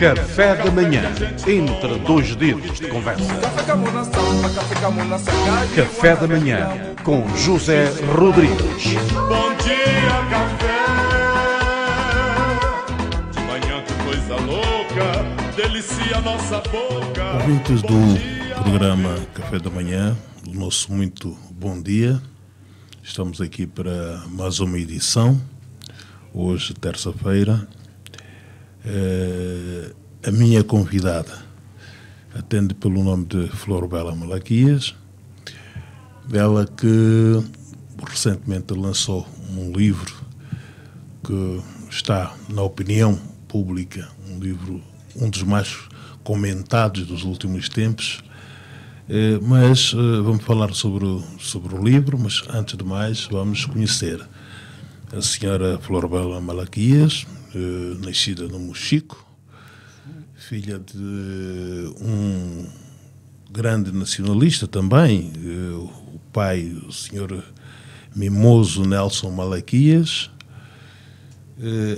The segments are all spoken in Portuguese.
Café da manhã, entre dois dedos de conversa. Café da manhã, com José Rodrigues. Bom dia, café. De manhã que coisa louca, delicia nossa boca. Ouvintes do programa Café da Manhã, o nosso muito bom dia. Estamos aqui para mais uma edição, hoje, terça-feira. A minha convidada atende pelo nome de Florbela Malaquias, ela que recentemente lançou um livro que está na opinião pública, um dos mais comentados dos últimos tempos, mas vamos falar sobre o livro, mas antes de mais vamos conhecer a senhora Florbela Malaquias, nascida no Mochico, filha de um grande nacionalista também, o pai, o senhor Mimoso Nelson Malaquias.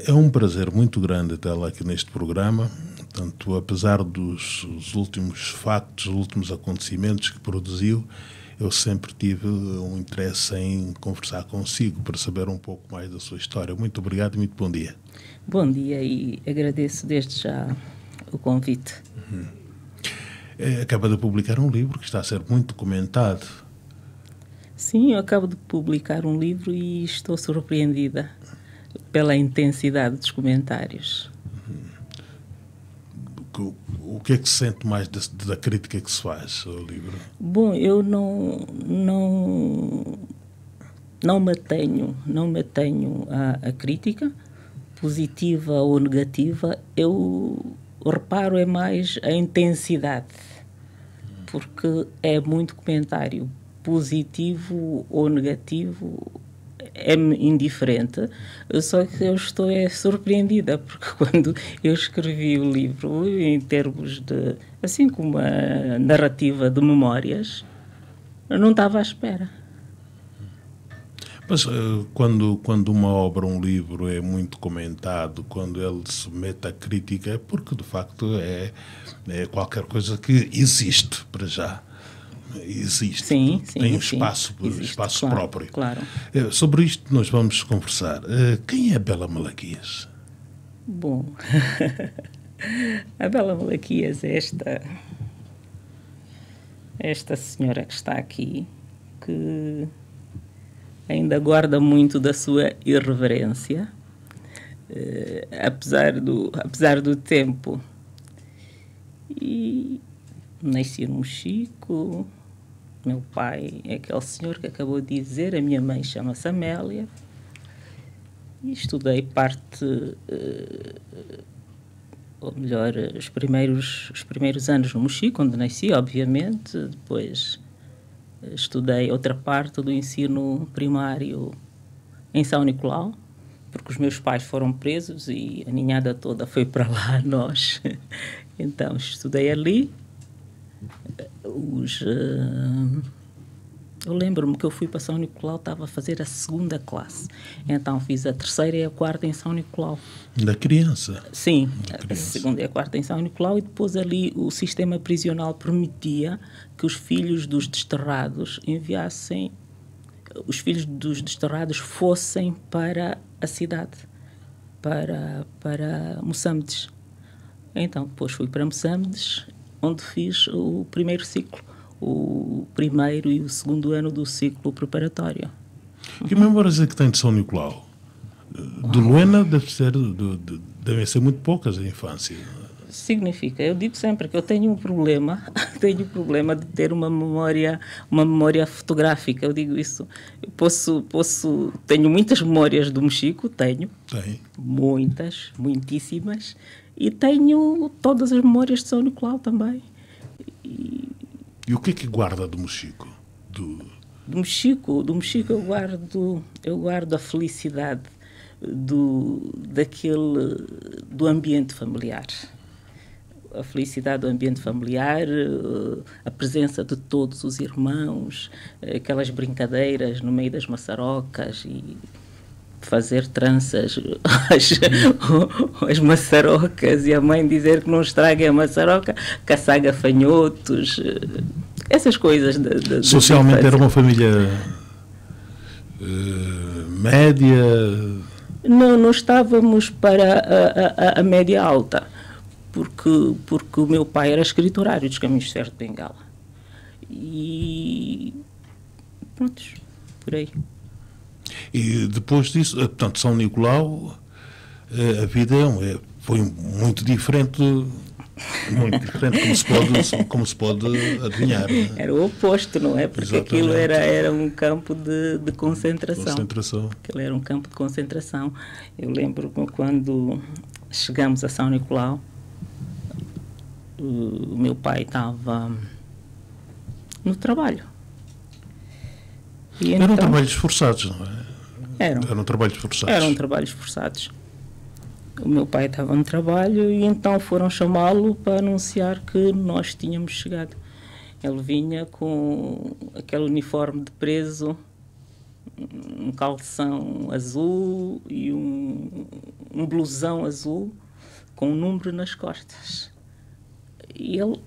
É um prazer muito grande tê-la aqui neste programa. Portanto, apesar dos últimos factos, os últimos acontecimentos que produziu, eu sempre tive um interesse em conversar consigo para saber um pouco mais da sua história. Muito obrigado e muito bom dia. Bom dia e agradeço desde já o convite. Acaba de publicar um livro que está a ser muito comentado. Sim, eu acabo de publicar um livro e estou surpreendida pela intensidade dos comentários. O que é que se sente mais da crítica que se faz ao livro? Bom, eu não me atenho à crítica, positiva ou negativa. Eu reparo é mais a intensidade, porque é muito comentário, positivo ou negativo, é-me indiferente, só que eu estou surpreendida, porque quando eu escrevi o livro, em termos de, assim como uma narrativa de memórias, eu não estava à espera. Mas quando uma obra, um livro é muito comentado, quando ele se mete à crítica, é porque de facto é qualquer coisa que existe para já. Existe, sim, tem um espaço, existe, espaço claro, próprio. Claro. Sobre isto nós vamos conversar. Quem é Bela Malaquias? Bom, a Bela Malaquias é esta senhora que está aqui, que ainda guarda muito da sua irreverência, apesar do tempo. E nasci no Mochico. Meu pai é aquele senhor que acabou de dizer, a minha mãe chama-se Amélia, e estudei ou melhor, os primeiros anos no Mochico, onde nasci, obviamente. Depois estudei outra parte do ensino primário em São Nicolau, porque os meus pais foram presos e a ninhada toda foi para lá, nós. Então, estudei ali. Eu lembro-me que eu fui para São Nicolau, estava a fazer a 2ª classe. Então fiz a 3ª e a 4ª em São Nicolau. Da criança? Sim, a 2ª e a 4ª em São Nicolau, e depois ali o sistema prisional permitia que os filhos dos desterrados fossem para a cidade, para Moçambiques. Então depois fui para Moçambiques, onde fiz o primeiro ciclo, o primeiro e o 2º ano do ciclo preparatório. Que memórias é que tem de São Nicolau? De Luena devem ser muito poucas em infância. Significa, eu digo sempre que eu tenho um problema de ter uma memória fotográfica. Eu digo isso. Tenho muitas memórias do Mochico, tenho. Muitas, muitíssimas. E tenho todas as memórias de São Nicolau também. E o que é que guarda do Mochico? Do Mochico eu guardo a felicidade do ambiente familiar. A felicidade do ambiente familiar, a presença de todos os irmãos, aquelas brincadeiras no meio das maçarocas, e fazer tranças as maçarocas, e a mãe dizer que não estraguem a maçaroca, caçar gafanhotos, essas coisas. Socialmente era uma família média? Não estávamos para a média alta, porque o meu pai era escriturário dos Caminhos de Ferro de Bengala. E prontos, por aí. E depois disso, portanto, São Nicolau, a vida foi muito diferente, como se pode adivinhar. Não é? Era o oposto, não é? Porque Exatamente. aquilo era um campo de concentração. Aquilo era um campo de concentração. Eu lembro quando chegamos a São Nicolau, o meu pai estava no trabalho. E Eram então, trabalhos forçados, não é? Eram trabalhos forçados. Eram trabalhos forçados. O meu pai estava no trabalho e então foram chamá-lo para anunciar que nós tínhamos chegado. Ele vinha com aquele uniforme de preso, um calção azul e um blusão azul com um número nas costas. E ele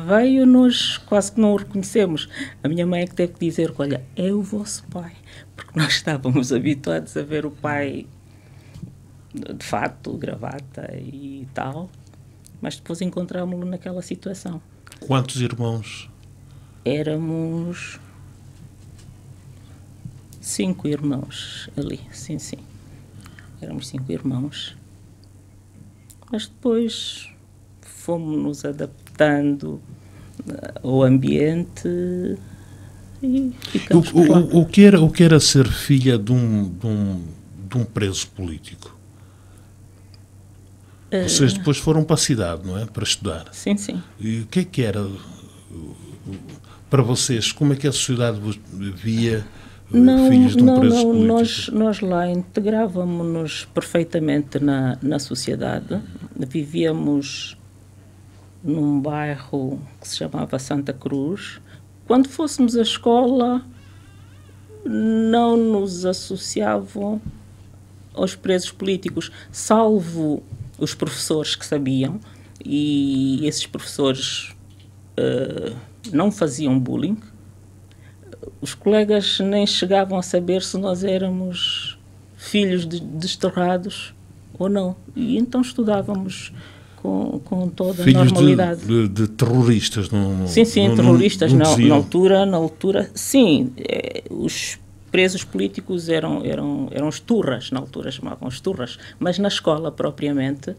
veio, nós quase que não o reconhecemos. A minha mãe é que teve que dizer: olha, é o vosso pai, porque nós estávamos habituados a ver o pai de fato, gravata e tal, mas depois encontrámos-lo naquela situação. Quantos irmãos? Éramos 5 irmãos ali, sim. Éramos 5 irmãos. Mas depois fomos-nos adaptando ao ambiente e ficamos por lá. O que era ser filha de um preso político? Vocês depois foram para a cidade, não é? Para estudar. Sim. E o que era para vocês? Como é que a sociedade vos via filhos de um preso político? Nós lá integrávamos-nos perfeitamente na sociedade. Vivíamos num bairro que se chamava Santa Cruz. Quando fôssemos à escola, não nos associavam aos presos políticos, salvo os professores que sabiam, e esses professores não faziam bullying. Os colegas nem chegavam a saber se nós éramos filhos de desterrados ou não. E então estudávamos com toda a normalidade. Filhos de terroristas, não? Sim, terroristas. Na altura, sim. Os presos políticos eram os turras, na altura chamavam os turras, mas na escola propriamente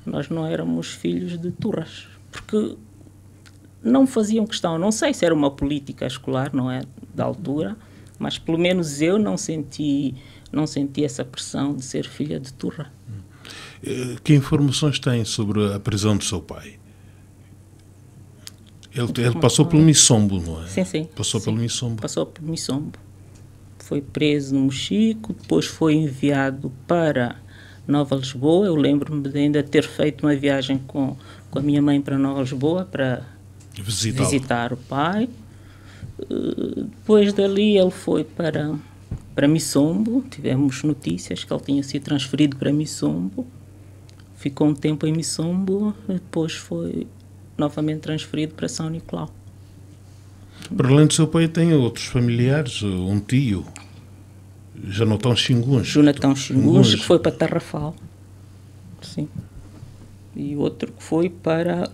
nós não éramos filhos de turras, porque não faziam questão. Não sei se era uma política escolar, não é, da altura, mas pelo menos eu não senti essa pressão de ser filha de turra. Que informações tem sobre a prisão do seu pai? Ele passou pelo Missombo, não é? Sim. Passou pelo Missombo. Foi preso no Mochico, depois foi enviado para Nova Lisboa. Eu lembro-me de ainda ter feito uma viagem com a minha mãe para Nova Lisboa para visitar o pai. Depois dali ele foi para Missombo. Tivemos notícias que ele tinha sido transferido para Missombo. Ficou um tempo em Missombo, depois foi novamente transferido para São Nicolau. Para além do seu pai, tem outros familiares, um tio, Jonatão Xinguns, que foi para Tarrafal. Sim. E outro que foi para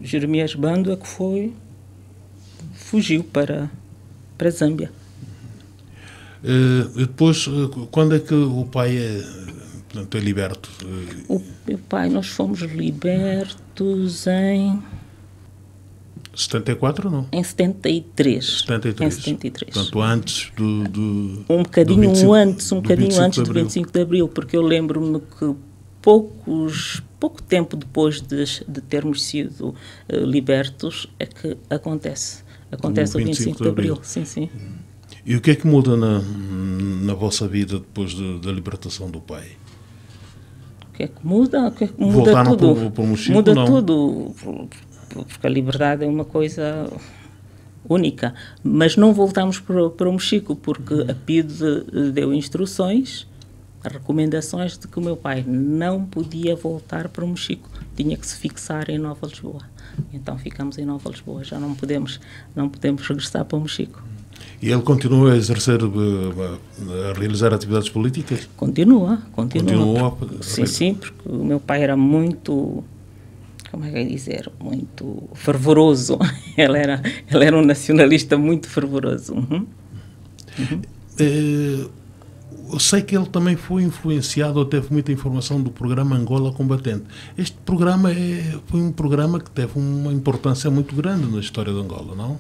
Jeremias Bandua, que fugiu para Zâmbia. Depois, quando é que o pai é liberto? O meu pai, nós fomos libertos em 74 ou não? Em 73. Em 73. Portanto, antes do um bocadinho do 25, antes do 25 de Abril, porque eu lembro-me que pouco tempo depois de termos sido libertos é que acontece o 25 de Abril. Sim. E o que é que muda na vossa vida depois da libertação do pai? O que é que muda? Voltaram tudo. Para o Mochico, muda não? Tudo. Porque a liberdade é uma coisa única. Mas não voltámos para o Mexico, porque a PIDE deu instruções, recomendações de que o meu pai não podia voltar para o Mexico, tinha que se fixar em Nova Lisboa. Então ficamos em Nova Lisboa, já não podemos regressar para o Mexico. E ele continua a exercer, a realizar atividades políticas? Continua. Sim, porque o meu pai era muito, como é que é dizer, muito fervoroso. Ele era um nacionalista muito fervoroso. Eu sei que ele também foi influenciado ou teve muita informação do programa Angola Combatente. Este programa foi um programa que teve uma importância muito grande na história de Angola, não?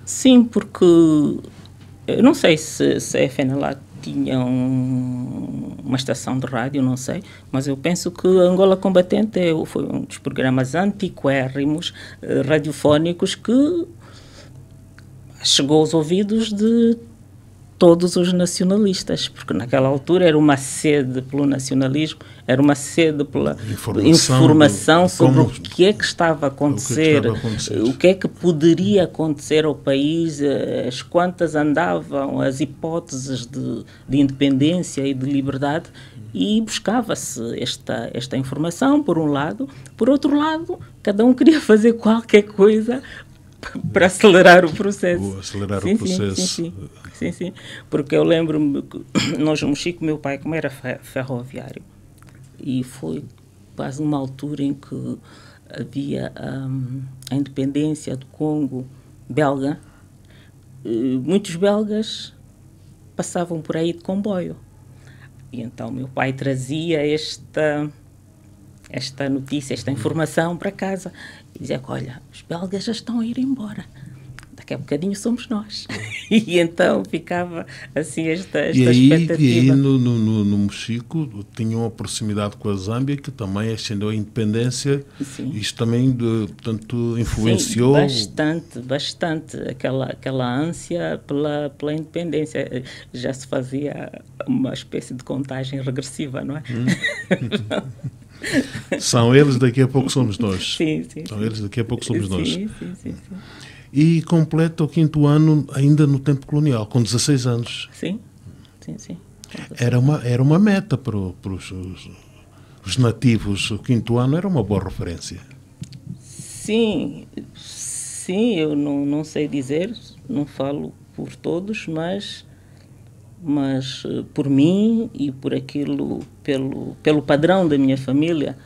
Sim, porque eu não sei se a FNLA tinha uma estação de rádio, não sei, mas eu penso que Angola Combatente foi um dos programas antiquérrimos radiofónicos que chegou aos ouvidos de todos os nacionalistas, porque naquela altura era uma sede pelo nacionalismo, era uma sede pela informação sobre o que é que estava a acontecer, o que é que poderia acontecer ao país, as quantas andavam, as hipóteses de independência e de liberdade, e buscava-se esta informação, por um lado. Por outro lado, cada um queria fazer qualquer coisa para acelerar o processo. Sim. Porque eu lembro-me que nós no Mexico, meu pai, como era ferroviário, e foi quase numa altura em que havia a independência do Congo belga, muitos belgas passavam por aí de comboio. E então meu pai trazia esta notícia, esta informação para casa. E dizia que, olha, os belgas já estão a ir embora. Daqui a bocadinho somos nós. E então ficava assim esta expectativa. E aí no Mexico tinham uma proximidade com a Zâmbia que também ascendeu a independência. Sim. Isto também, portanto, influenciou... Sim, bastante. Aquela ânsia pela independência. Já se fazia uma espécie de contagem regressiva, não é? São eles, daqui a pouco somos nós. Sim. São eles, daqui a pouco somos nós. Sim. E completa o 5º ano ainda no tempo colonial, com 16 anos. Sim. Era uma meta para os nativos. O 5º ano era uma boa referência. Sim, eu não sei dizer, não falo por todos, mas por mim e por aquilo, pelo padrão da minha família,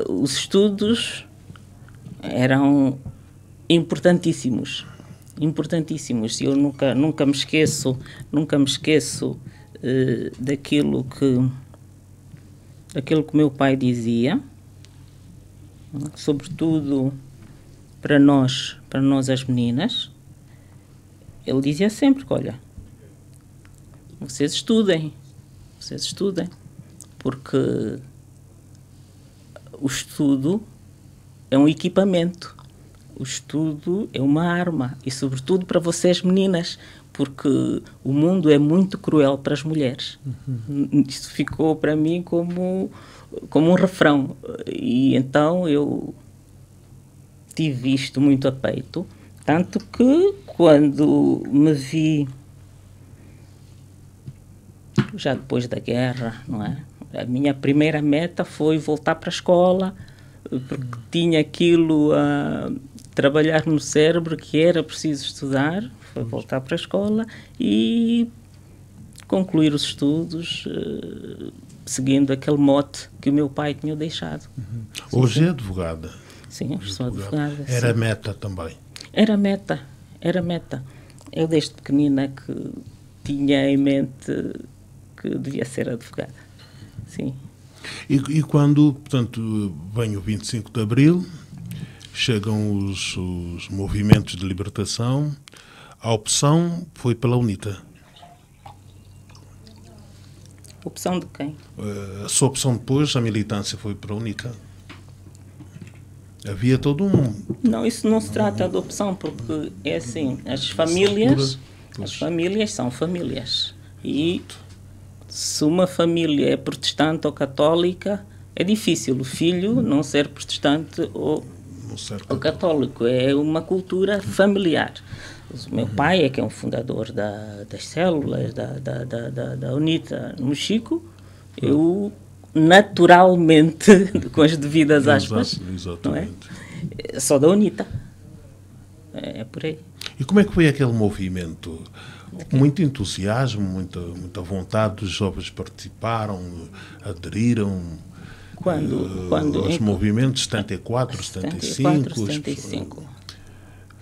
os estudos eram importantíssimos. Eu nunca me esqueço daquilo que meu pai dizia, sobretudo para nós as meninas. Ele dizia sempre que, olha, vocês estudem, porque o estudo é um equipamento, o estudo é uma arma, e sobretudo para vocês meninas, porque o mundo é muito cruel para as mulheres. Isso ficou para mim como um refrão, e então eu tive isto muito a peito, tanto que quando me vi já depois da guerra, não é? A minha primeira meta foi voltar para a escola, porque tinha aquilo a trabalhar no cérebro, que era preciso estudar. Foi voltar para a escola e concluir os estudos, seguindo aquele mote que o meu pai tinha deixado. Hoje é advogada. Sim, hoje sou advogada. Era meta também? Era meta. Eu desde pequenina que tinha em mente que devia ser advogada. Sim. E quando, portanto, vem o 25 de Abril, chegam os movimentos de libertação, a opção foi pela UNITA. Opção de quem? A sua opção depois, a militância, foi para a UNITA. Havia todo um... Não, isso não se trata de opção, porque é assim, as famílias são famílias. E se uma família é protestante ou católica, é difícil o filho não ser protestante ou no ser O católico é uma cultura familiar. O meu pai é que é um fundador das células da UNITA no Mexico. Eu, naturalmente, com as devidas aspas, não é? Sou da UNITA. É por aí. E como é que foi aquele movimento? Muito entusiasmo, muita vontade, os jovens participaram, aderiram. Quando os movimentos 74, 75. 75.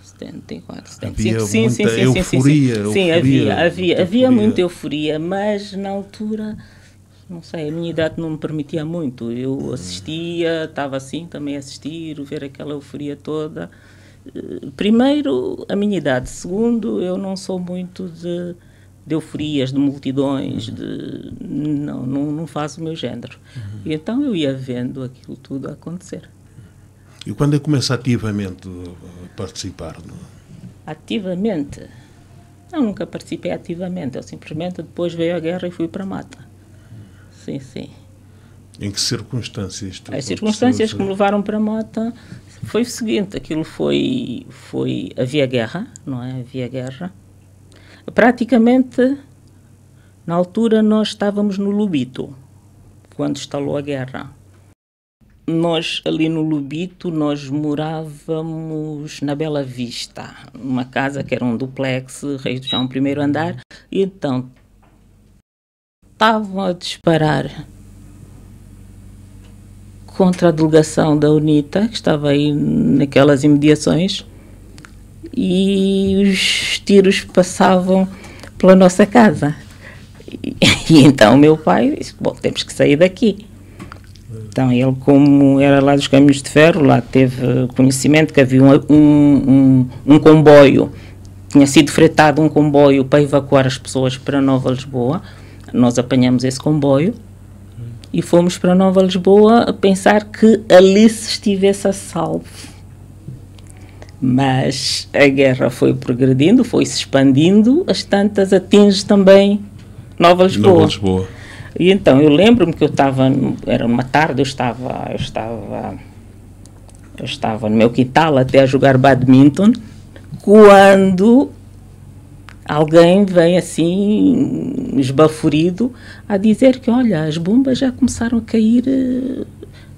74, 75. Havia sim, muita sim, euforia. Sim, havia muita euforia, mas na altura, não sei, a minha idade não me permitia muito. Eu assistia, estava assim também a assistir, ver aquela euforia toda. Primeiro, a minha idade. Segundo, eu não sou muito de euforias, de multidões, não faço o meu género. E então eu ia vendo aquilo tudo a acontecer. E quando eu começo ativamente a participar? Ativamente? Eu nunca participei ativamente. Eu simplesmente depois veio a guerra e fui para a mata. Sim, sim. Em que circunstâncias? As circunstâncias que me levaram para a mata foi o seguinte, aquilo foi havia guerra, não é? Havia guerra. Praticamente, na altura, nós estávamos no Lubito, quando instalou a guerra. Nós, ali no Lubito, nós morávamos na Bela Vista, numa casa que era um duplex, Reis do Chão, primeiro andar, e então estavam a disparar contra a delegação da UNITA, que estava aí naquelas imediações, e os tiros passavam pela nossa casa. E então o meu pai disse, bom, temos que sair daqui. Então ele, como era lá dos Caminhos de Ferro, lá teve conhecimento que havia um comboio, tinha sido fretado um comboio para evacuar as pessoas para Nova Lisboa. Nós apanhamos esse comboio e fomos para Nova Lisboa a pensar que ali se estivesse a salvo. Mas a guerra foi progredindo, foi se expandindo, as tantas atinge também Nova Lisboa. Nova Lisboa. E então eu lembro-me que era uma tarde, eu estava no meu quintal até a jogar badminton, quando alguém vem assim, esbaforido, a dizer que, olha, as bombas já começaram a cair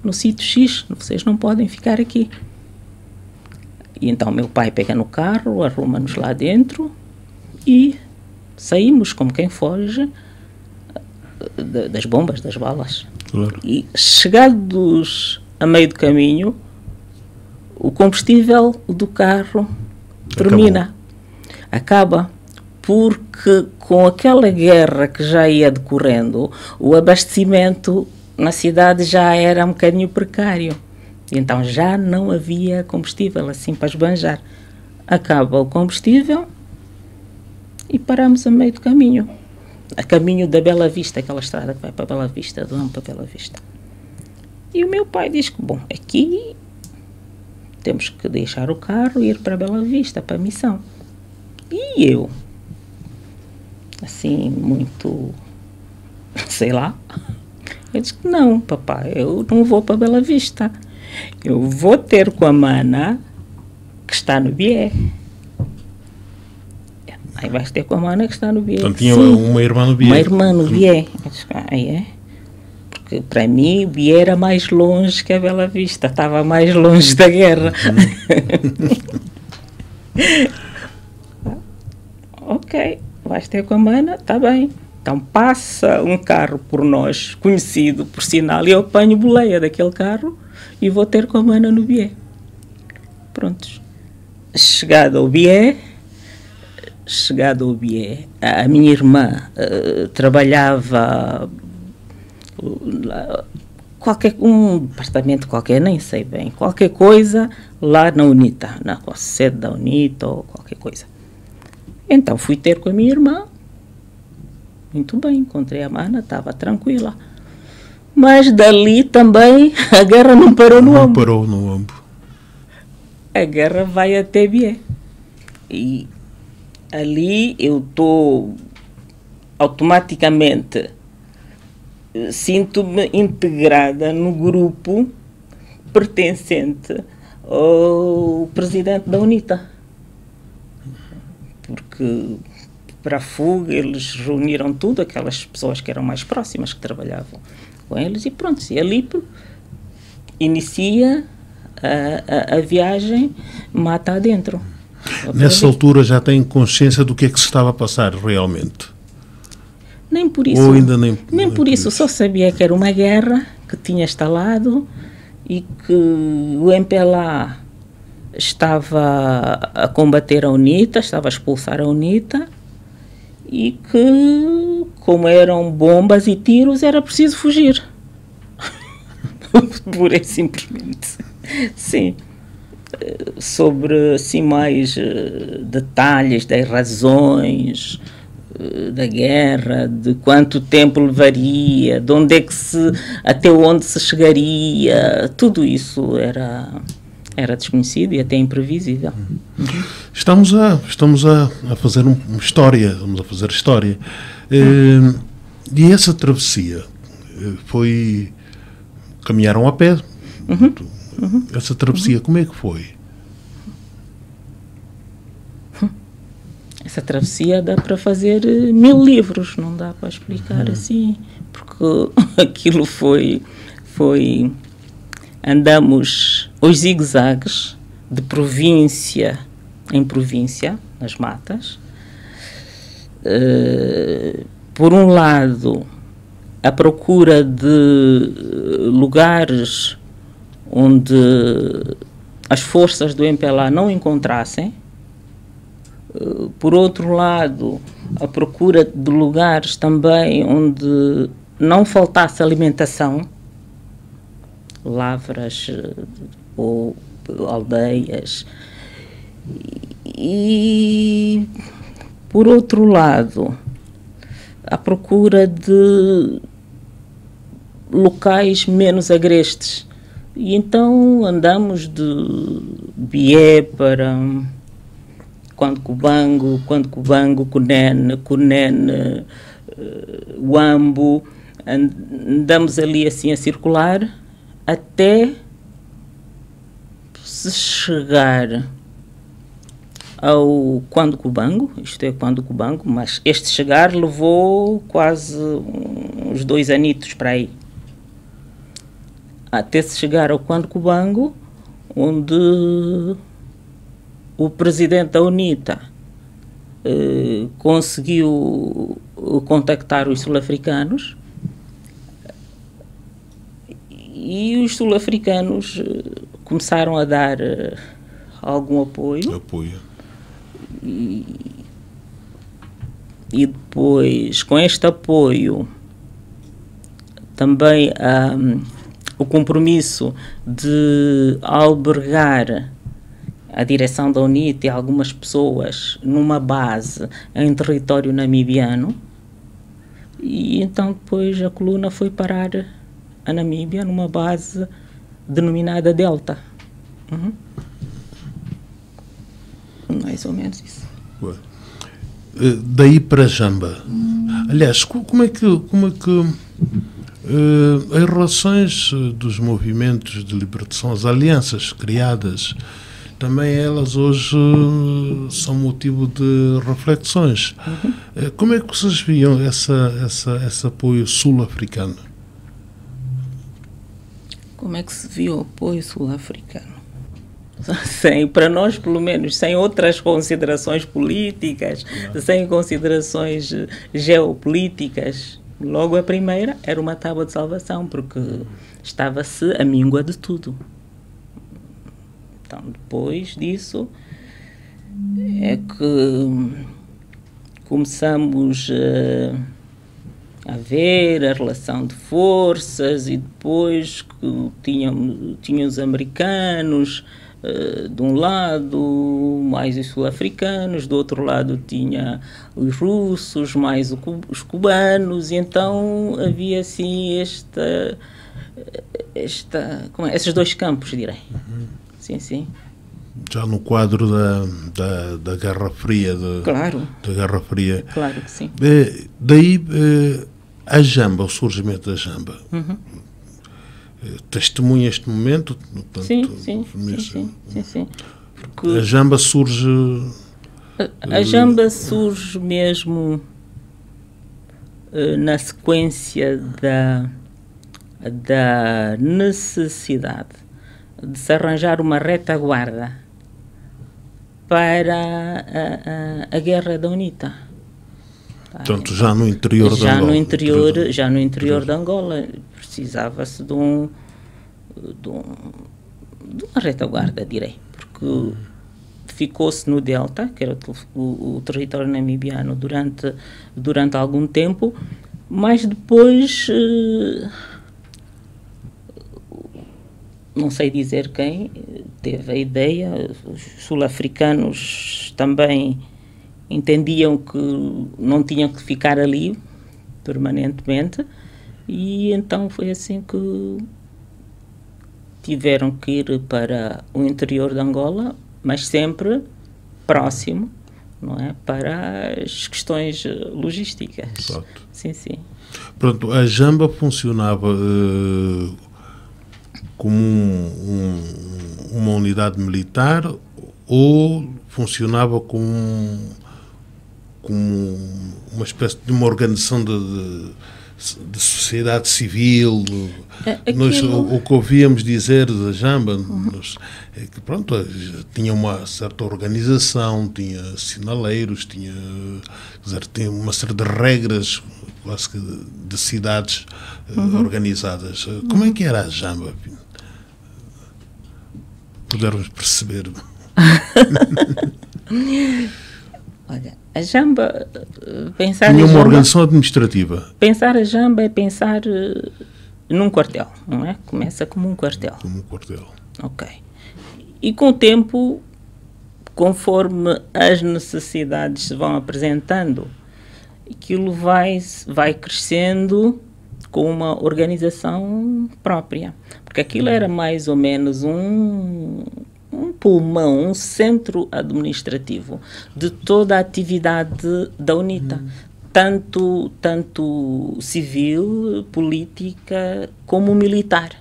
no sítio X, vocês não podem ficar aqui. E então meu pai pega no carro, arruma-nos lá dentro e saímos como quem foge das bombas, das balas. Claro. E chegados a meio do caminho, o combustível do carro termina. Acaba. Porque com aquela guerra que já ia decorrendo, o abastecimento na cidade já era um bocadinho precário. Então já não havia combustível assim para esbanjar. Acaba o combustível e paramos a meio do caminho. A caminho da Bela Vista, aquela estrada que vai para Bela Vista, do Amo para Bela Vista. E o meu pai diz que, bom, aqui temos que deixar o carro e ir para Bela Vista, para a missão. E eu, assim, muito, sei lá, eu disse que não, papai, eu não vou para Bela Vista. Eu vou ter com a mana que está no Bié. Aí vais ter com a mana que está no Bié. Então tinha uma irmã no Bié. Uma irmã no Bié. Eu disse, é? Porque para mim o Bié era mais longe que a Bela Vista. Estava mais longe da guerra. Ok, vais ter com a mana, está bem. Então passa um carro por nós, conhecido por sinal, e eu apanho boleia daquele carro e vou ter com a mana no Bié. Prontos. Chegado ao Bié, a minha irmã trabalhava um departamento qualquer, nem sei bem, qualquer coisa lá na UNITA, na sede da UNITA ou qualquer coisa. Então fui ter com a minha irmã, muito bem, encontrei a mana, estava tranquila. Mas dali também a guerra não parou no ombro. Não parou no ombro. A guerra vai até Bié. E ali eu estou automaticamente, sinto-me integrada no grupo pertencente o presidente da UNITA. Porque para a fuga eles reuniram tudo, aquelas pessoas que eram mais próximas, que trabalhavam com eles, e pronto, e ali inicia a viagem mata adentro. Nessa altura já têm consciência do que é que se estava a passar realmente? Nem por isso. Ou ainda nem por isso. Só sabia que era uma guerra que tinha instalado e que o MPLA estava a combater a UNITA, estava a expulsar a UNITA, e que, como eram bombas e tiros, era preciso fugir. Pura e simplesmente. Sim. Sobre, assim, mais detalhes das razões da guerra, de quanto tempo levaria, de onde é que até onde se chegaria, tudo isso era desconhecido e até imprevisível. Estamos a fazer uma história, vamos a fazer história. E essa travessia caminharam a pé. Essa travessia, como é que foi? Essa travessia dá para fazer 1000 livros, não dá para explicar assim, porque aquilo foi andamos aos zigue-zagues, de província em província, nas matas. Por um lado, à procura de lugares onde as forças do MPLA não encontrassem. Por outro lado, à procura de lugares também onde não faltasse alimentação, lavras ou aldeias. E, por outro lado, à procura de locais menos agrestes. E então andamos de Bié para Cubango, Cunene, Uambo. Andamos ali assim a circular até se chegar ao Cubango, isto é Cubango, mas este chegar levou quase uns 2 anitos para aí. Até se chegar ao Cubango, onde o presidente da UNITA conseguiu contactar os sul-africanos, e os sul-africanos começaram a dar algum apoio. E depois, com este apoio, também o compromisso de albergar a direção da UNITA e algumas pessoas numa base em território namibiano. E então depois a coluna foi parar a Namíbia numa base denominada Delta. Mais ou menos isso. Daí para Jamba. Aliás, como é que as relações dos movimentos de libertação, as alianças criadas, também elas hoje são motivo de reflexões. Como é que vocês viam esse apoio sul-africano? Como é que se viu o apoio sul-africano? Para nós, pelo menos, sem outras considerações políticas, sem considerações geopolíticas, logo a primeira era uma tábua de salvação, porque estava-se a míngua de tudo. Então, depois disso, é que começamos a ver a relação de forças, e depois que tinham os americanos de um lado, mais os sul-africanos, do outro lado tinha os russos, mais os cubanos, e então havia assim esses 2 campos, direi. Sim. Já no quadro da Guerra Fria. Claro. Da Guerra Fria. Claro que sim. Daí a Jamba, o surgimento da Jamba. testemunha este momento? Portanto, sim. Porque a Jamba surge... A Jamba surge mesmo na sequência da necessidade de se arranjar uma retaguarda para a guerra da UNITA. Portanto, já no interior de Angola. Já no interior de Angola. Precisava-se de uma retaguarda, direi. Porque ficou-se no Delta, que era o território namibiano, durante algum tempo, mas depois, não sei dizer quem, teve a ideia, os sul-africanos também entendiam que não tinham que ficar ali permanentemente, e então foi assim que tiveram que ir para o interior de Angola, mas sempre próximo, não é? Para as questões logísticas. Exato. Sim. Pronto, a Jamba funcionava como uma unidade militar ou funcionava como uma espécie de uma organização de sociedade civil? O que ouvíamos dizer da Jamba é que, pronto, tinha uma certa organização, tinha sinaleiros, tinha uma série de regras, quase que de cidades organizadas. Como é que era a Jamba? Pudermos perceber. Olha, a Jamba, tinha uma organização administrativa. Pensar a Jamba é pensar num quartel, não é? Começa como um quartel. Como um quartel. Ok. E com o tempo, conforme as necessidades se vão apresentando, aquilo vai crescendo com uma organização própria. Porque aquilo era mais ou menos um pulmão, um centro administrativo de toda a atividade da UNITA. Tanto civil, política, como militar.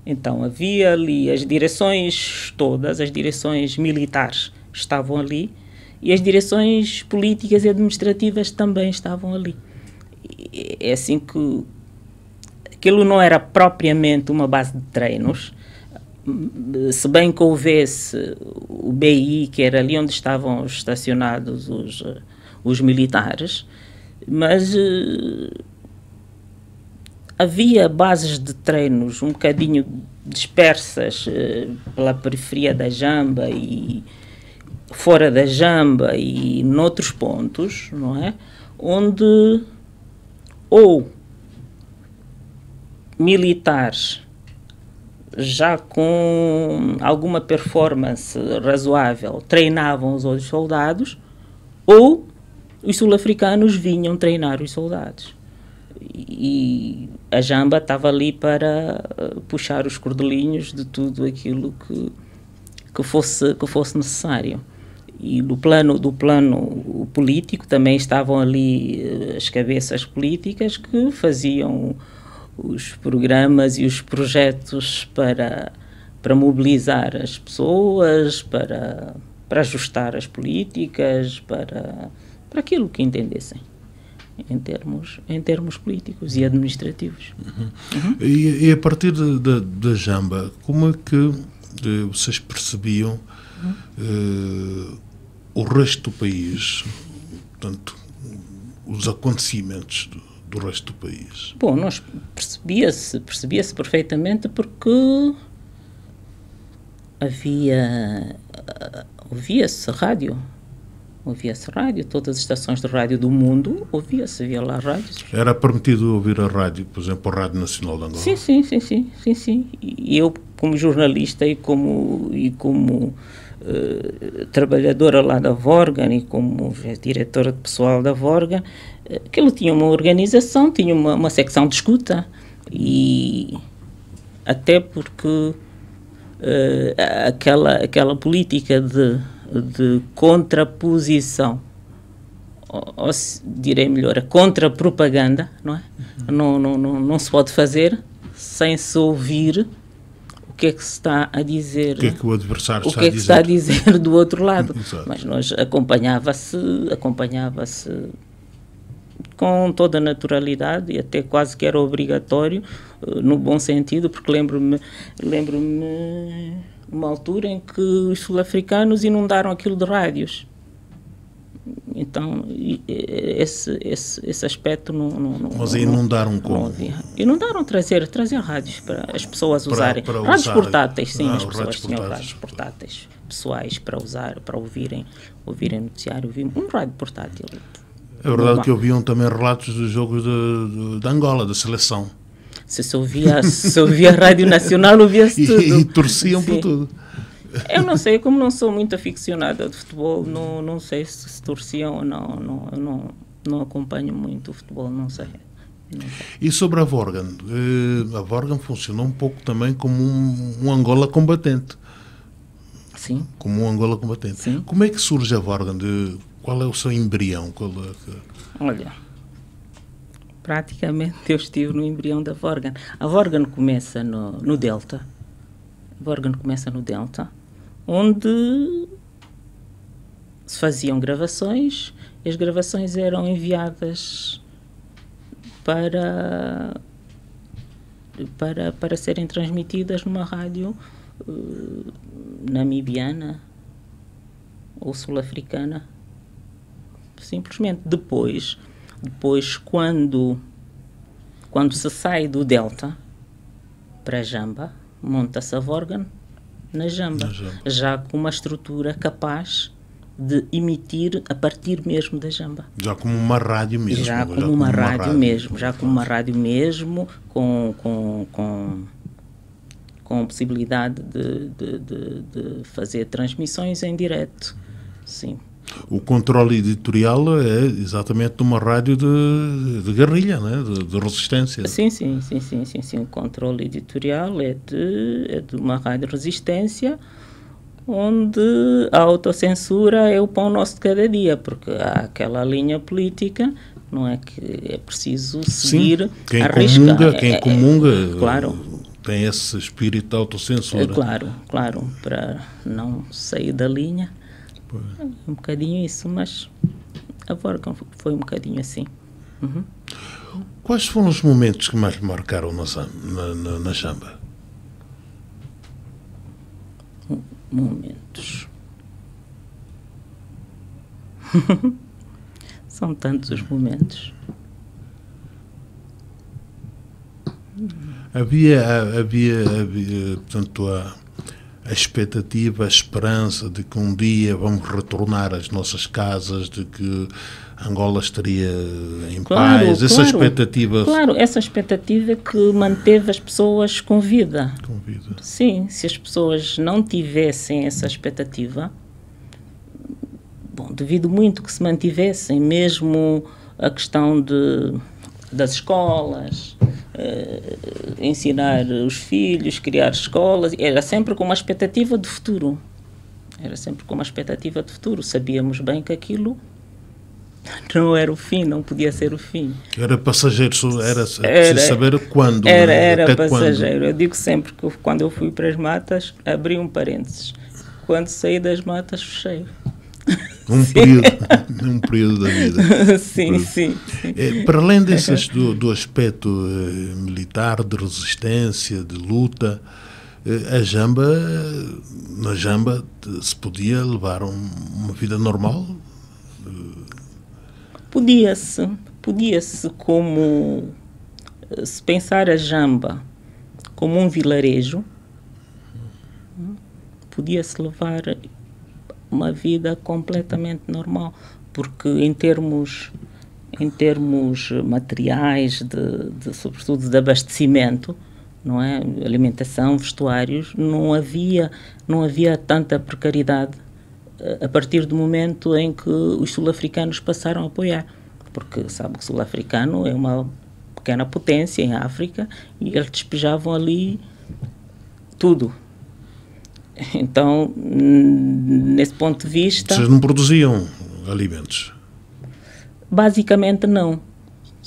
Então, havia ali as direções todas, as direções militares estavam ali, e as direções políticas e administrativas também estavam ali. É assim que aquilo não era propriamente uma base de treinos, se bem que houvesse o BI, que era ali onde estavam estacionados os militares, mas havia bases de treinos um bocadinho dispersas pela periferia da Jamba e fora da Jamba e noutros pontos, não é? Onde ou militares já com alguma performance razoável treinavam os outros soldados, ou os sul-africanos vinham treinar os soldados. E a Jamba estava ali para puxar os cordelinhos de tudo aquilo que fosse necessário. E do plano político também estavam ali as cabeças políticas que faziam os programas e os projetos para mobilizar as pessoas, para ajustar as políticas, para aquilo que entendessem em termos políticos e administrativos. E a partir da Jamba, como é que vocês percebiam o resto do país, portanto, os acontecimentos do resto do país? Bom, nós percebia-se perfeitamente porque ouvia-se rádio, todas as estações de rádio do mundo, havia lá rádios. Era permitido ouvir a rádio, por exemplo, a Rádio Nacional de Angola? Sim. E eu, como jornalista e como trabalhadora lá da Vorgan e como diretora de pessoal da Vorgan, aquilo tinha uma organização, tinha uma secção de escuta, e até porque aquela política de contraposição, ou direi melhor, a contra-propaganda, não é? Não se pode fazer sem se ouvir o que é que se está a dizer, O que é que o adversário o que é que está a dizer do outro lado. Exato. Mas nós acompanhava-se com toda a naturalidade e até quase que era obrigatório, no bom sentido, porque lembro-me uma altura em que os sul-africanos inundaram aquilo de rádios. Então, esse aspecto não... Mas inundaram como? Não havia. Inundaram trazer rádios para as pessoas usarem. Para rádios usar, portáteis, sim, as rádios pessoas tinham portáteis. rádios portáteis pessoais para usar, para ouvirem noticiário. Um rádio portátil. É verdade que ouviam também relatos dos jogos de Angola, da seleção. Se ouvia a Rádio Nacional, ouvia-se tudo. E torciam por Sim. tudo. Eu não sei, como não sou muito aficionada de futebol, não sei se torciam ou não acompanho muito o futebol, não sei. E sobre a Vorgan? A Vorgan funcionou um pouco também como um Angola combatente. Sim. Como um Angola combatente. Sim. Como é que surge a Vorgan? Qual é o seu embrião? Olha, praticamente eu estive no embrião da Vorgan. A Vorgan começa no Delta. A Vorgan começa no Delta, onde se faziam gravações e as gravações eram enviadas para serem transmitidas numa rádio namibiana ou sul-africana. Simplesmente depois quando se sai do Delta para Jamba, monta-se a Vorgan na Jamba, já com uma estrutura capaz de emitir a partir mesmo da Jamba. Já como uma rádio mesmo. Já como uma rádio mesmo, com possibilidade de fazer transmissões em direto. Sim. O controle editorial é exatamente de uma rádio de guerrilha, né? de resistência. Sim. O controle editorial é de uma rádio de resistência, onde a autocensura é o pão nosso de cada dia, porque há aquela linha política, não é, que é preciso seguir. Sim, quem arriscar. comunga claro. Tem esse espírito de autocensura. Claro, para não sair da linha. Um bocadinho isso, mas a Vorgan foi um bocadinho assim. Uhum. Quais foram os momentos que mais me marcaram na Jamba? Momentos. São tantos os momentos. Havia portanto, a expectativa, a esperança de que um dia vamos retornar às nossas casas, de que Angola estaria em paz. Essa expectativa... Claro, essa expectativa que manteve as pessoas com vida. Sim, se as pessoas não tivessem essa expectativa, duvido muito que se mantivessem, mesmo a questão das escolas, ensinar os filhos, criar escolas, era sempre com uma expectativa de futuro. Sabíamos bem que aquilo não era o fim, não podia ser o fim. Era passageiro, era preciso saber quando. Era passageiro. Quando? Eu digo sempre que quando eu fui para as matas, abri um parênteses. Quando saí das matas, fechei. Num período da vida. Sim. Para além do aspecto militar, de resistência, de luta, na Jamba se podia levar uma vida normal? Podia-se como, se pensar a Jamba como um vilarejo, podia-se levar uma vida completamente normal, porque em termos materiais, sobretudo de abastecimento, não é, alimentação, vestuários, não havia tanta precariedade a partir do momento em que os sul-africanos passaram a apoiar, porque sabe que o sul-africano é uma pequena potência em África e eles despejavam ali tudo. Então, nesse ponto de vista... Vocês não produziam alimentos? Basicamente não.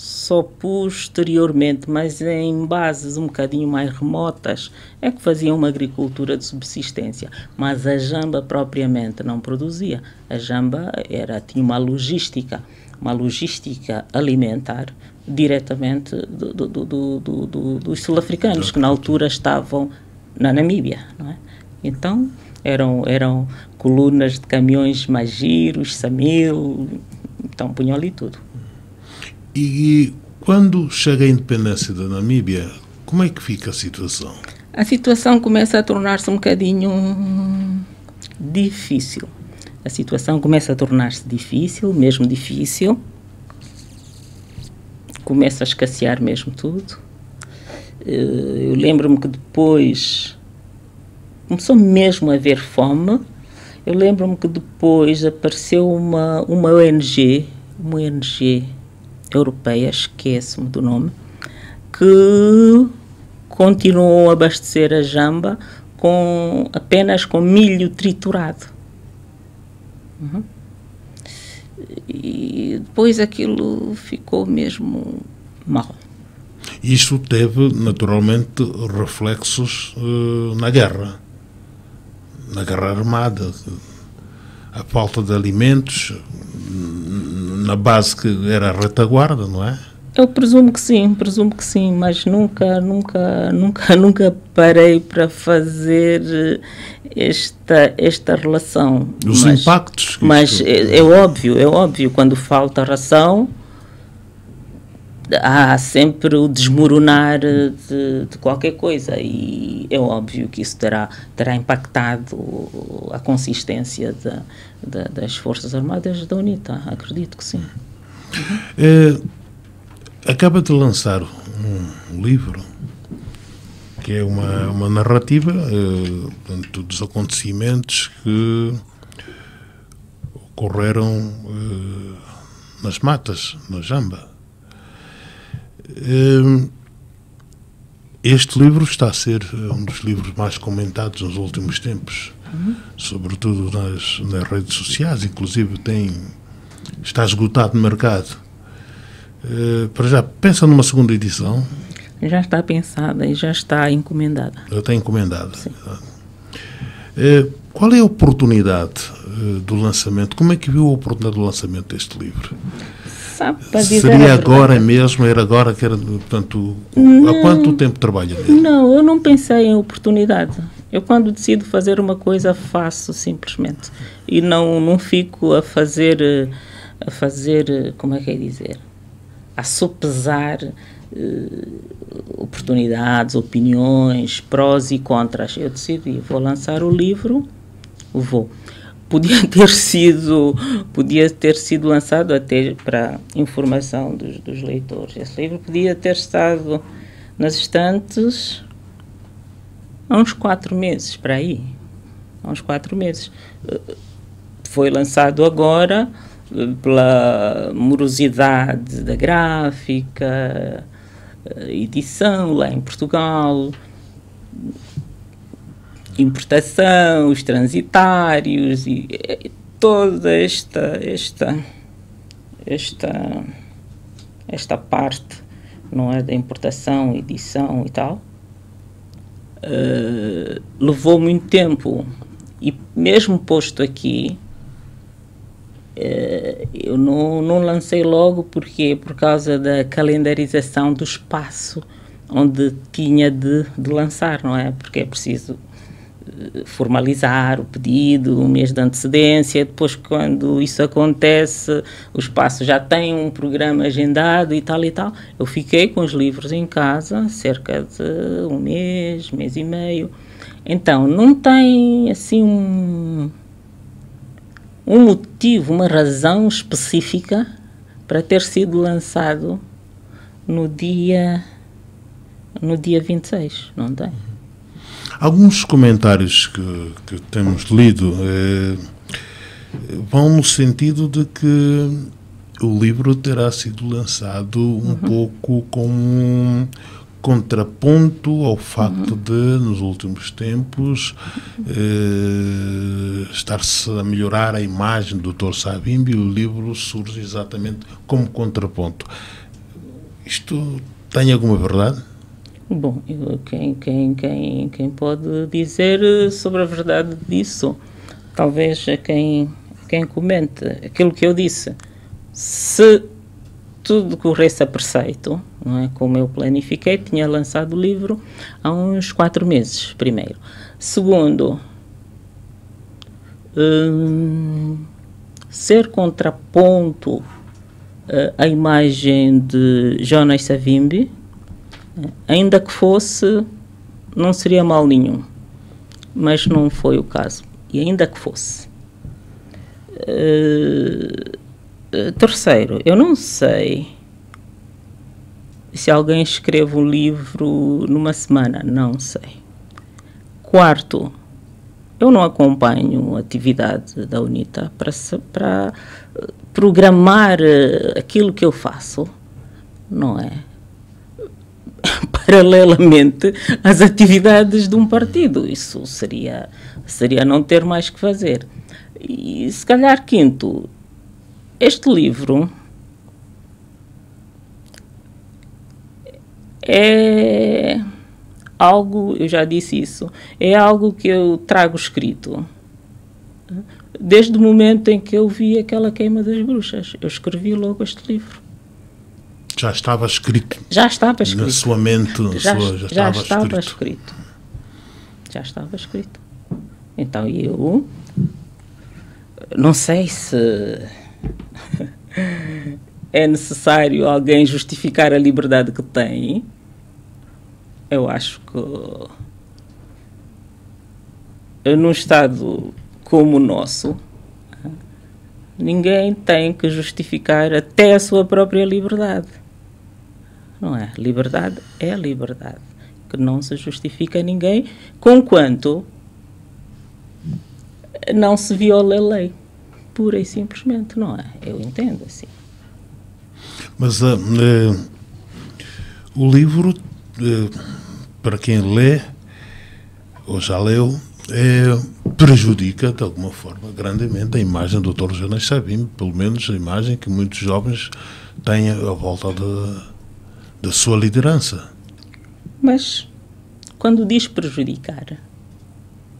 Só posteriormente, mas em bases um bocadinho mais remotas, é que faziam uma agricultura de subsistência. Mas a jamba propriamente não produzia. A jamba tinha uma logística alimentar diretamente dos sul-africanos, que na altura estavam na Namíbia, não é? Então, eram colunas de caminhões Magiros, Samil, então punham ali tudo. E quando chega a independência da Namíbia, como é que fica a situação? A situação começa a tornar-se um bocadinho difícil. A situação começa a tornar-se difícil, mesmo difícil. Começa a escassear mesmo tudo. Eu lembro-me que depois começou mesmo a haver fome. Eu lembro-me que depois apareceu uma ONG europeia, esqueço-me do nome, que continuou a abastecer a jamba apenas com milho triturado. E depois aquilo ficou mesmo mal. Isto teve, naturalmente, reflexos na guerra armada, a falta de alimentos, na base que era a retaguarda, não é? Eu presumo que sim, mas nunca parei para fazer esta relação. Os impactos. Mas é óbvio, quando falta ração, há sempre o desmoronar de qualquer coisa, e é óbvio que isso terá impactado a consistência das Forças Armadas da UNITA, acredito que sim. Acaba de lançar um livro que é uma narrativa dos acontecimentos que ocorreram nas matas, na Jamba. Este livro está a ser um dos livros mais comentados nos últimos tempos, sobretudo nas redes sociais, inclusive está esgotado no mercado. Para já, pensa numa segunda edição? Já está pensada e já está encomendada. Já está encomendada. Sim. Qual é a oportunidade do lançamento? Como é que viu a oportunidade do lançamento deste livro? Seria agora mesmo? Era agora que era, portanto, há quanto tempo trabalha nele? Não, eu não pensei em oportunidade. Eu, quando decido fazer uma coisa, faço simplesmente. E não fico a fazer, como é que é dizer? A sopesar oportunidades, opiniões, prós e contras. Eu decidi, vou lançar o livro, Podia ter sido lançado até para informação dos leitores. Esse livro podia ter estado nas estantes há uns 4 meses, para aí. Há uns 4 meses. Foi lançado agora pela morosidade da gráfica, edição lá em Portugal, importação, os transitários e toda esta parte, não é, da importação, edição e tal, levou muito tempo. E mesmo posto aqui, eu não lancei logo, porque por causa da calendarização do espaço onde tinha de lançar, não é? Porque é preciso formalizar o pedido, um mês de antecedência. Depois, quando isso acontece, o espaço já tem um programa agendado e tal. Eu fiquei com os livros em casa cerca de um mês e meio. Então, não tem assim um motivo, uma razão específica para ter sido lançado no dia 26, não tem? Alguns comentários que temos lido vão no sentido de que o livro terá sido lançado um pouco como um contraponto ao facto de, nos últimos tempos, estar-se a melhorar a imagem do Dr. Savimbi, e o livro surge exatamente como contraponto. Isto tem alguma verdade? Bom, quem pode dizer sobre a verdade disso? Talvez quem comente aquilo que eu disse. Se tudo corresse a preceito, não é? Como eu planifiquei, tinha lançado o livro há uns 4 meses, primeiro. Segundo, ser contraponto à imagem de Jonas Savimbi, ainda que fosse, não seria mal nenhum, mas não foi o caso, e ainda que fosse. Terceiro, eu não sei se alguém escreve um livro numa semana, não sei. Quarto, eu não acompanho a atividade da UNITA para programar aquilo que eu faço, não é? Paralelamente às atividades de um partido. Isso seria não ter mais que fazer. E se calhar quinto, este livro é algo, eu já disse isso, é algo que eu trago escrito desde o momento em que eu vi aquela queima das bruxas. Eu escrevi logo este livro. Já estava escrito? Já estava escrito. Na sua mente? Já estava escrito. Já estava escrito. Então eu não sei se é necessário alguém justificar a liberdade que tem. Eu acho que num Estado como o nosso, ninguém tem que justificar até a sua própria liberdade. Não é? Liberdade é liberdade, que não se justifica a ninguém, conquanto não se viola a lei, pura e simplesmente, não é? Eu entendo assim. Mas o livro, para quem lê, ou já leu, prejudica, de alguma forma, grandemente a imagem do Dr. Jonas Savimbi, pelo menos a imagem que muitos jovens têm à volta da sua liderança. Mas, quando diz prejudicar,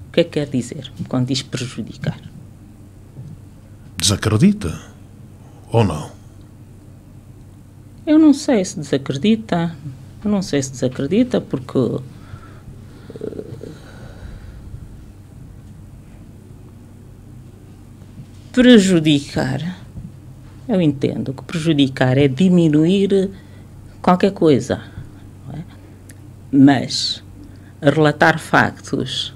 o que é que quer dizer quando diz prejudicar? Desacredita? Ou não? Eu não sei se desacredita. Eu não sei se desacredita porque prejudicar, eu entendo que prejudicar é diminuir qualquer coisa, não é? Mas relatar factos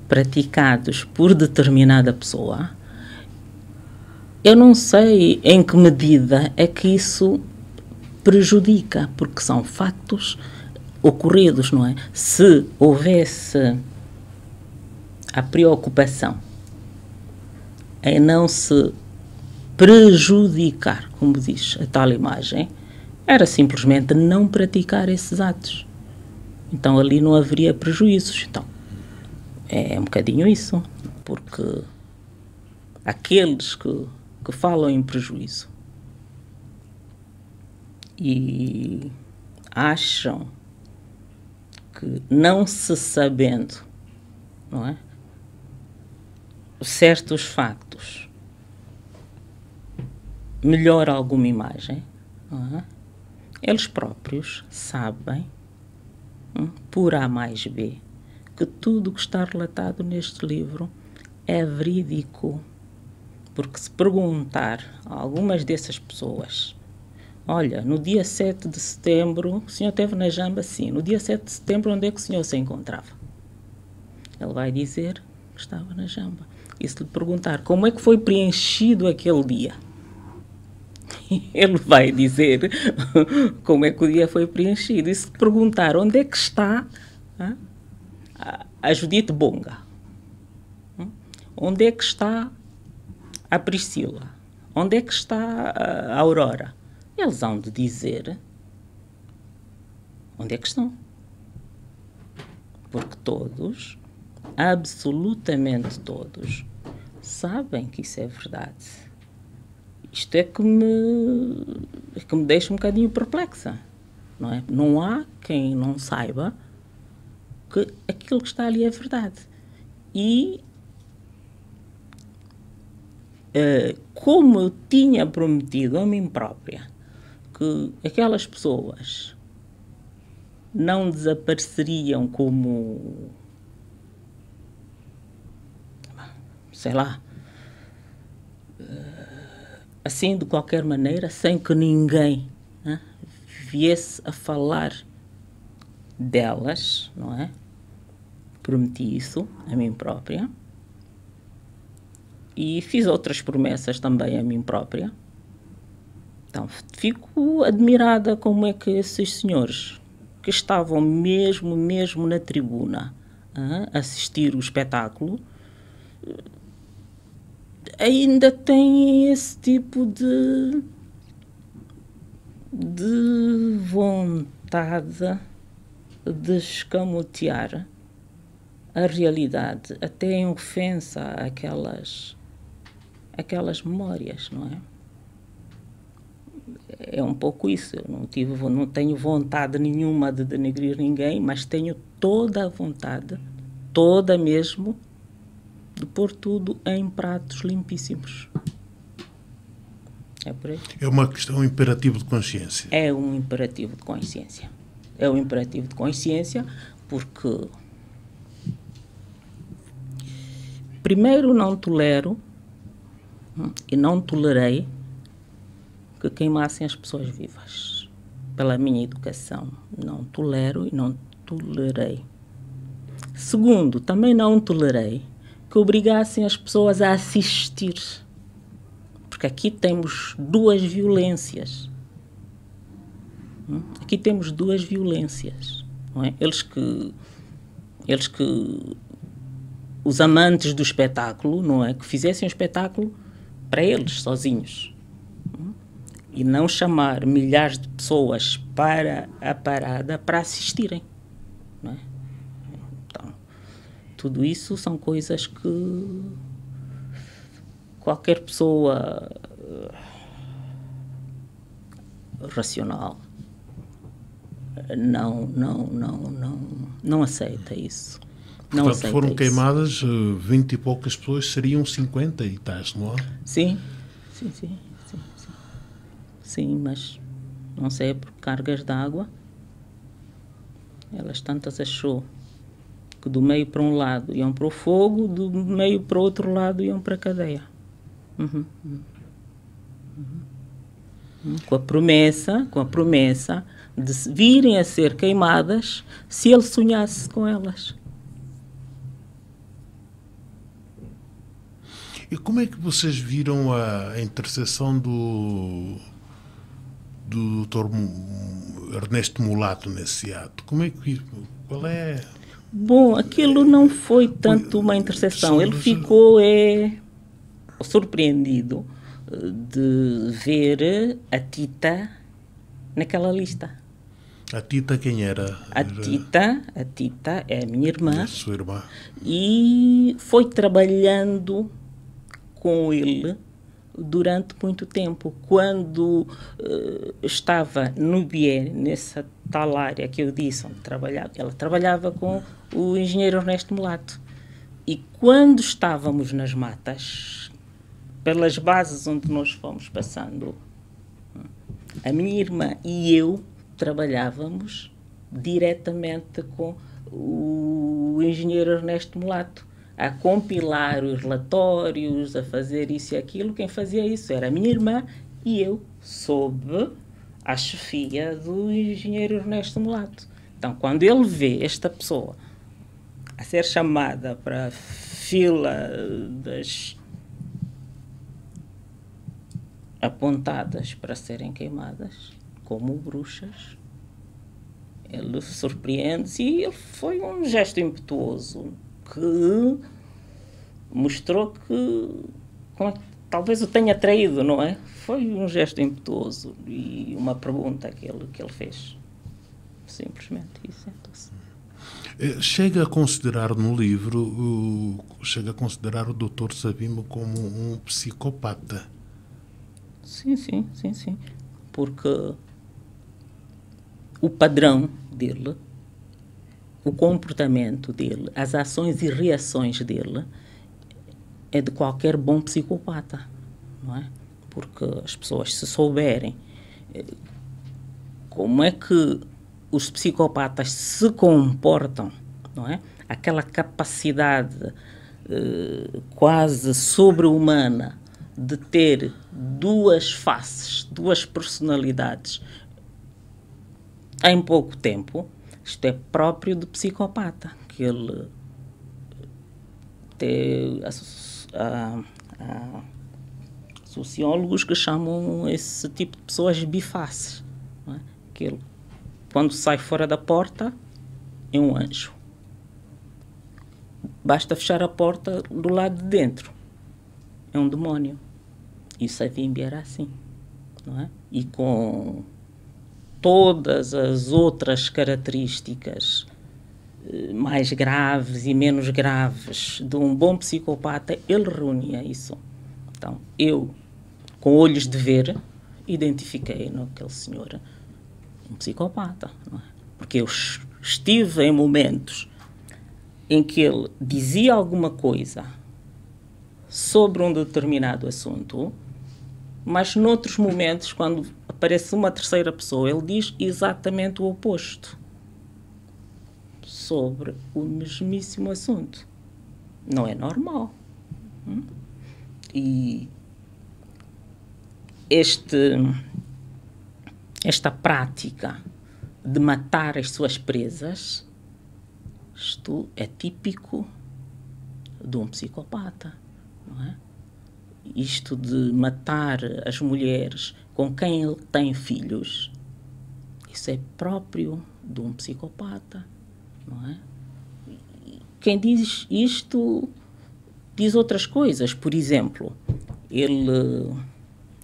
praticados por determinada pessoa, eu não sei em que medida é que isso prejudica, porque são factos ocorridos, não é? Se houvesse a preocupação em não se prejudicar, como diz a tal imagem, era simplesmente não praticar esses atos. Então ali não haveria prejuízos. Então, é um bocadinho isso, porque aqueles que falam em prejuízo e acham que não se sabendo, não é, certos factos melhora alguma imagem, não é? Eles próprios sabem, por A mais B, que tudo o que está relatado neste livro é verídico. Porque se perguntar a algumas dessas pessoas, olha, no dia 7 de setembro, o senhor esteve na Jamba? Sim. No dia 7 de setembro, onde é que o senhor se encontrava? Ele vai dizer que estava na Jamba. E se lhe perguntar como é que foi preenchido aquele dia, ele vai dizer como é que o dia foi preenchido. E se lhe perguntar onde é que está a Judite Bonga, onde é que está a Priscila, onde é que está a Aurora, eles hão de dizer onde é que estão. Porque todos, absolutamente todos, sabem que isso é verdade. Isto é que me deixa um bocadinho perplexa, não é? Não há quem não saiba que aquilo que está ali é verdade. E como eu tinha prometido a mim própria que aquelas pessoas não desapareceriam como, sei lá, assim de qualquer maneira, sem que ninguém viesse a falar delas, não é? Prometi isso a mim própria e fiz outras promessas também a mim própria. Então, fico admirada como é que esses senhores que estavam mesmo na tribuna a assistir o espetáculo ainda têm esse tipo de vontade de escamotear a realidade, até em ofensa àquelas memórias, não é? É um pouco isso. Eu não tenho vontade nenhuma de denegrir ninguém, mas tenho toda a vontade, toda mesmo, de pôr tudo em pratos limpíssimos. É por aí. É uma questão, um imperativo de consciência. É um imperativo de consciência. É um imperativo de consciência porque, primeiro, não tolero e não tolerei que queimassem as pessoas vivas. Pela minha educação, não tolero e não tolerei. Segundo, também não tolerei que obrigassem as pessoas a assistir. Porque aqui temos duas violências. Aqui temos duas violências. Não é? Eles que os amantes do espetáculo, não é? Que fizessem o espetáculo para eles, sozinhos. E não chamar milhares de pessoas para a parada para assistirem. Não é? Então, tudo isso são coisas que qualquer pessoa racional não aceita isso. Não Portanto, aceita foram isso. queimadas 20 e poucas pessoas, seriam 50 e tais, não é? Sim, mas não sei, por cargas de água, elas tantas achou que do meio para um lado iam para o fogo, do meio para o outro lado iam para a cadeia. Com a promessa de virem a ser queimadas se ele sonhasse com elas. E como é que vocês viram a interseção do Dr. Ernesto Mulato nesse ato? Qual é? Bom, aquilo não foi tanto uma interseção. Ele ficou surpreendido de ver a Tita naquela lista. A Tita quem era? A Tita é a minha irmã. A sua irmã. E foi trabalhando com ele durante muito tempo. Quando estava no BIE, nessa tal área que eu disse, onde trabalhava, ela trabalhava com o engenheiro Ernesto Mulato. E quando estávamos nas matas, pelas bases onde nós fomos passando, a minha irmã e eu trabalhávamos diretamente com o engenheiro Ernesto Mulato, a compilar os relatórios, a fazer isso e aquilo. Quem fazia isso era a minha irmã e eu, sob a chefia do engenheiro Ernesto Mulato. Então, quando ele vê esta pessoa a ser chamada para a fila das apontadas para serem queimadas como bruxas, ele surpreende-se e ele foi um gesto impetuoso que mostrou que talvez o tenha traído, não é? Foi um gesto impetuoso e uma pergunta que ele fez. Simplesmente isso. Chega a considerar no livro, o Dr. Sabino como um psicopata. Sim, sim, sim, sim. Porque o padrão dele, o comportamento dele, as ações e reações dele é de qualquer bom psicopata, não é? Porque as pessoas, se souberem como é que os psicopatas se comportam, não é? Aquela capacidade quase sobre-humana de ter duas faces, duas personalidades em pouco tempo, isto é próprio de psicopata, que ele tem sociólogos que chamam esse tipo de pessoas bifaces, não é? Que ele, quando sai fora da porta, é um anjo. Basta fechar a porta do lado de dentro, é um demónio. E Savimbi era assim, não é? E com todas as outras características mais graves e menos graves de um bom psicopata, ele reunia isso. Então, eu, com olhos de ver, identifiquei naquele senhor um psicopata, não é? Porque eu estive em momentos em que ele dizia alguma coisa sobre um determinado assunto, mas noutros momentos, quando aparece uma terceira pessoa, ele diz exatamente o oposto sobre o mesmíssimo assunto. Não é normal. E esta prática de matar as suas presas, isto é típico de um psicopata, não é? Isto de matar as mulheres com quem ele tem filhos, isso é próprio de um psicopata, não é? Quem diz isto diz outras coisas. Por exemplo, ele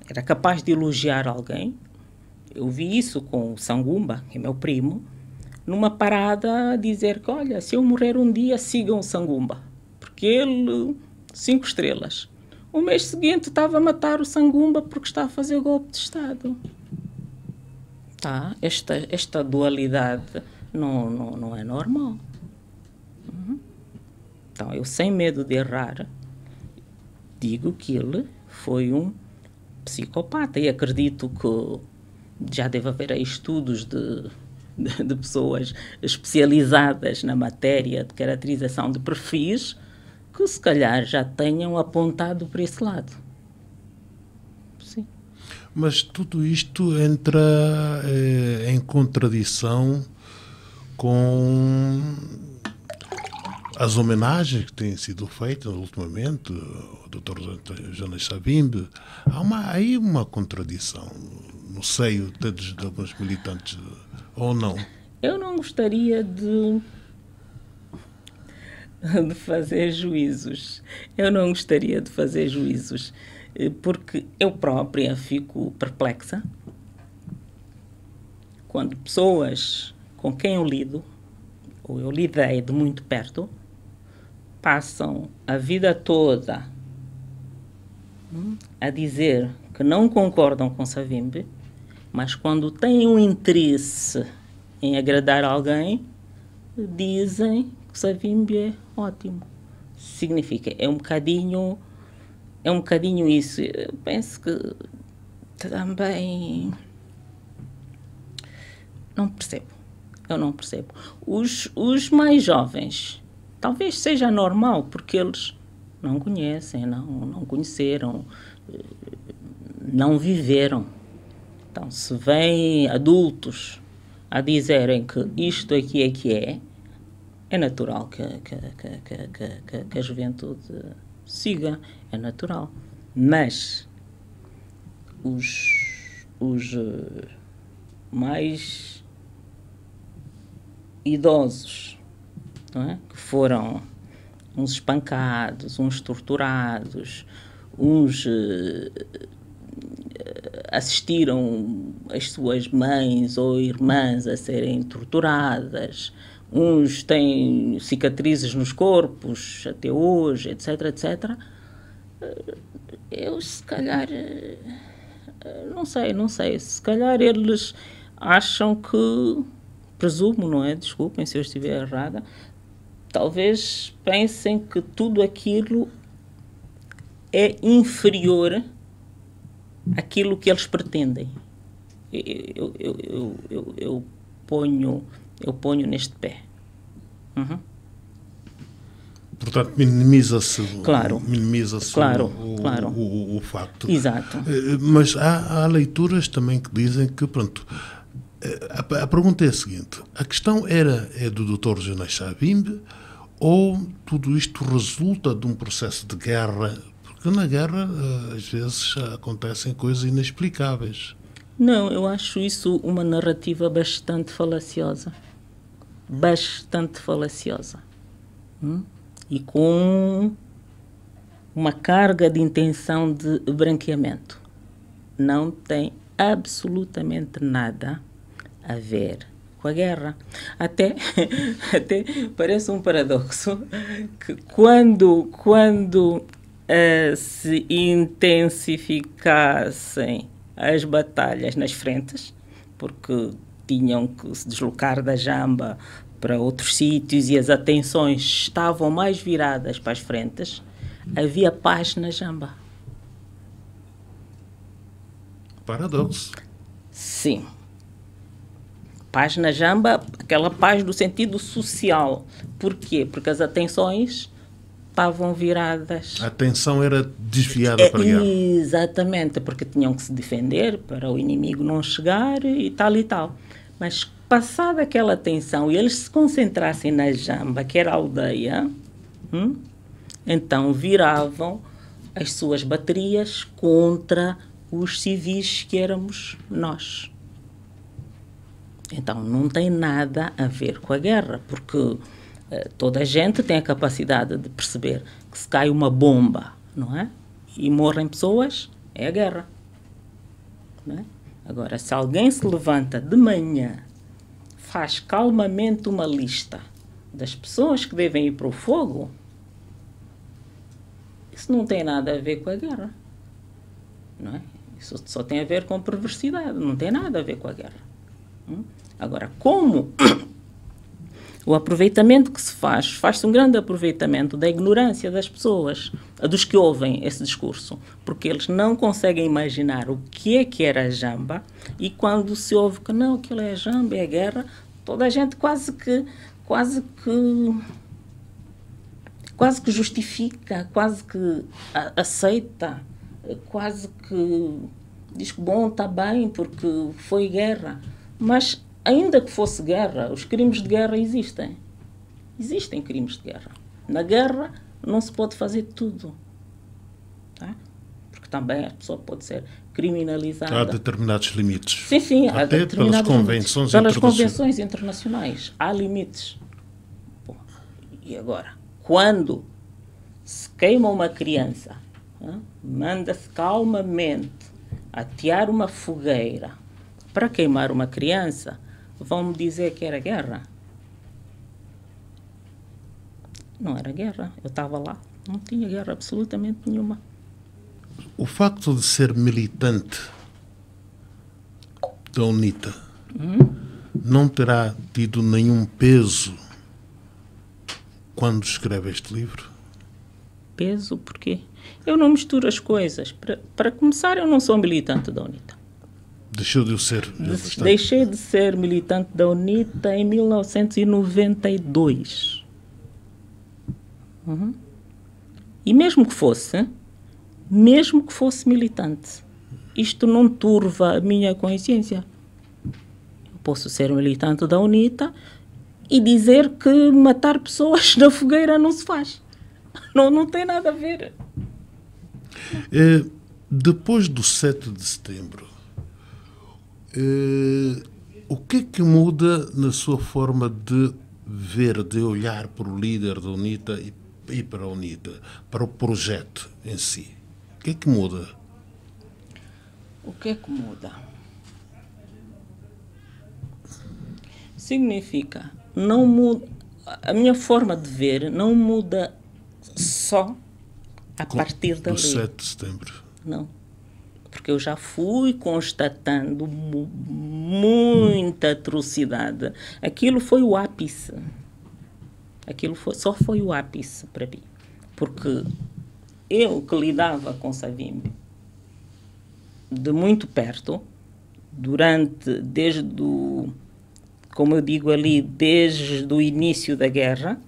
era capaz de elogiar alguém. Eu vi isso com o Sangumba, que é meu primo, numa parada a dizer que, olha, se eu morrer um dia, sigam o Sangumba, porque ele, 5 estrelas. O mês seguinte estava a matar o Sangumba porque está a fazer golpe de Estado. Tá? Esta dualidade não é normal. Então, eu, sem medo de errar, digo que ele foi um psicopata. E acredito que já deve haver aí estudos de pessoas especializadas na matéria de caracterização de perfis que se calhar já tenham apontado para esse lado. Sim. Mas tudo isto entra em contradição com as homenagens que têm sido feitas ultimamente ao Dr. Jonas Savimbi. Há aí uma contradição no seio de alguns militantes, ou não? Eu não gostaria de fazer juízos. Eu não gostaria de fazer juízos, porque eu própria fico perplexa quando pessoas com quem eu lido, ou eu lidei de muito perto, passam a vida toda a dizer que não concordam com Savimbi, mas quando têm um interesse em agradar alguém, dizem que Savimbi é ótimo. Significa, é um bocadinho isso. Eu penso que também eu não percebo. Os mais jovens, talvez seja normal, porque eles não conhecem, não conheceram, não viveram. Então, se vêm adultos a dizerem que isto aqui é que é natural que a juventude siga, é natural. Mas os mais idosos, não é? Que foram uns espancados, uns torturados, uns assistiram as suas mães ou irmãs a serem torturadas, uns têm cicatrizes nos corpos até hoje, etc, etc. Eu, se calhar, Não sei. Se calhar eles acham que, presumo, não é? Desculpem se eu estiver errada, talvez pensem que tudo aquilo é inferior àquilo que eles pretendem. Eu ponho neste pé. Uhum. Portanto, minimiza-se Claro. o facto. Exato. Mas há leituras também que dizem que, pronto, a pergunta é a seguinte: a questão é do Dr. Janay Savimbi, ou tudo isto resulta de um processo de guerra? Porque na guerra, às vezes, acontecem coisas inexplicáveis. Não, eu acho isso uma narrativa bastante falaciosa. Bastante falaciosa. E com uma carga de intenção de branqueamento. Não tem absolutamente nada a ver com a guerra. Até parece um paradoxo que quando se intensificassem as batalhas nas frentes, porque tinham que se deslocar da Jamba para outros sítios e as atenções estavam mais viradas para as frentes, havia paz na Jamba. Paradoxo. Sim. Paz na Jamba, aquela paz do sentido social. Por quê? Porque as atenções estavam viradas. A atenção era desviada para a guerra. Exatamente, porque tinham que se defender para o inimigo não chegar e tal. Mas passada aquela tensão e eles se concentrassem na Jamba, que era a aldeia, então viravam as suas baterias contra os civis que éramos nós. Então não tem nada a ver com a guerra, porque toda a gente tem a capacidade de perceber que se cai uma bomba, não é? E morrem pessoas, é a guerra. Não é? Agora, se alguém se levanta de manhã, faz calmamente uma lista das pessoas que devem ir para o fogo, isso não tem nada a ver com a guerra. Não é? Isso só tem a ver com perversidade, não tem nada a ver com a guerra. Agora, como o aproveitamento que se faz-se um grande aproveitamento da ignorância das pessoas, dos que ouvem esse discurso, porque eles não conseguem imaginar o que era a Jamba, e quando se ouve que não, aquilo é a Jamba, é a guerra, toda a gente quase que justifica, quase que aceita, quase que diz que bom, está bem, porque foi guerra. Mas ainda que fosse guerra, os crimes de guerra existem. Existem crimes de guerra. Na guerra não se pode fazer tudo. Tá? Porque também a pessoa pode ser criminalizada. Há determinados limites. Sim, há até pelas convenções internacionais. Há limites. Bom, e agora, quando se queima uma criança, manda-se calmamente atear uma fogueira para queimar uma criança, vão-me dizer que era guerra? Não era guerra. Eu estava lá. Não tinha guerra absolutamente nenhuma. O facto de ser militante da UNITA não terá tido nenhum peso quando escreve este livro? Peso? Porquê? Eu não misturo as coisas. Para começar, eu não sou militante da UNITA. Deixou de o ser? Deixei de ser militante da UNITA em 1992. E mesmo que fosse militante, isto não turva a minha consciência. Eu posso ser militante da UNITA e dizer que matar pessoas na fogueira não se faz. Não tem nada a ver. Depois do 7 de setembro, o que é que muda na sua forma de ver, de olhar para o líder da UNITA e para a UNITA, para o projeto em si? O que é que muda? O que é que muda? Significa, não muda, a minha forma de ver não muda só a partir da lei. Do 7 de setembro. Não. Porque eu já fui constatando muita atrocidade. Aquilo foi o ápice. Só foi o ápice para mim. Porque eu que lidava com Savimbi de muito perto, como eu digo ali, desde o início da guerra,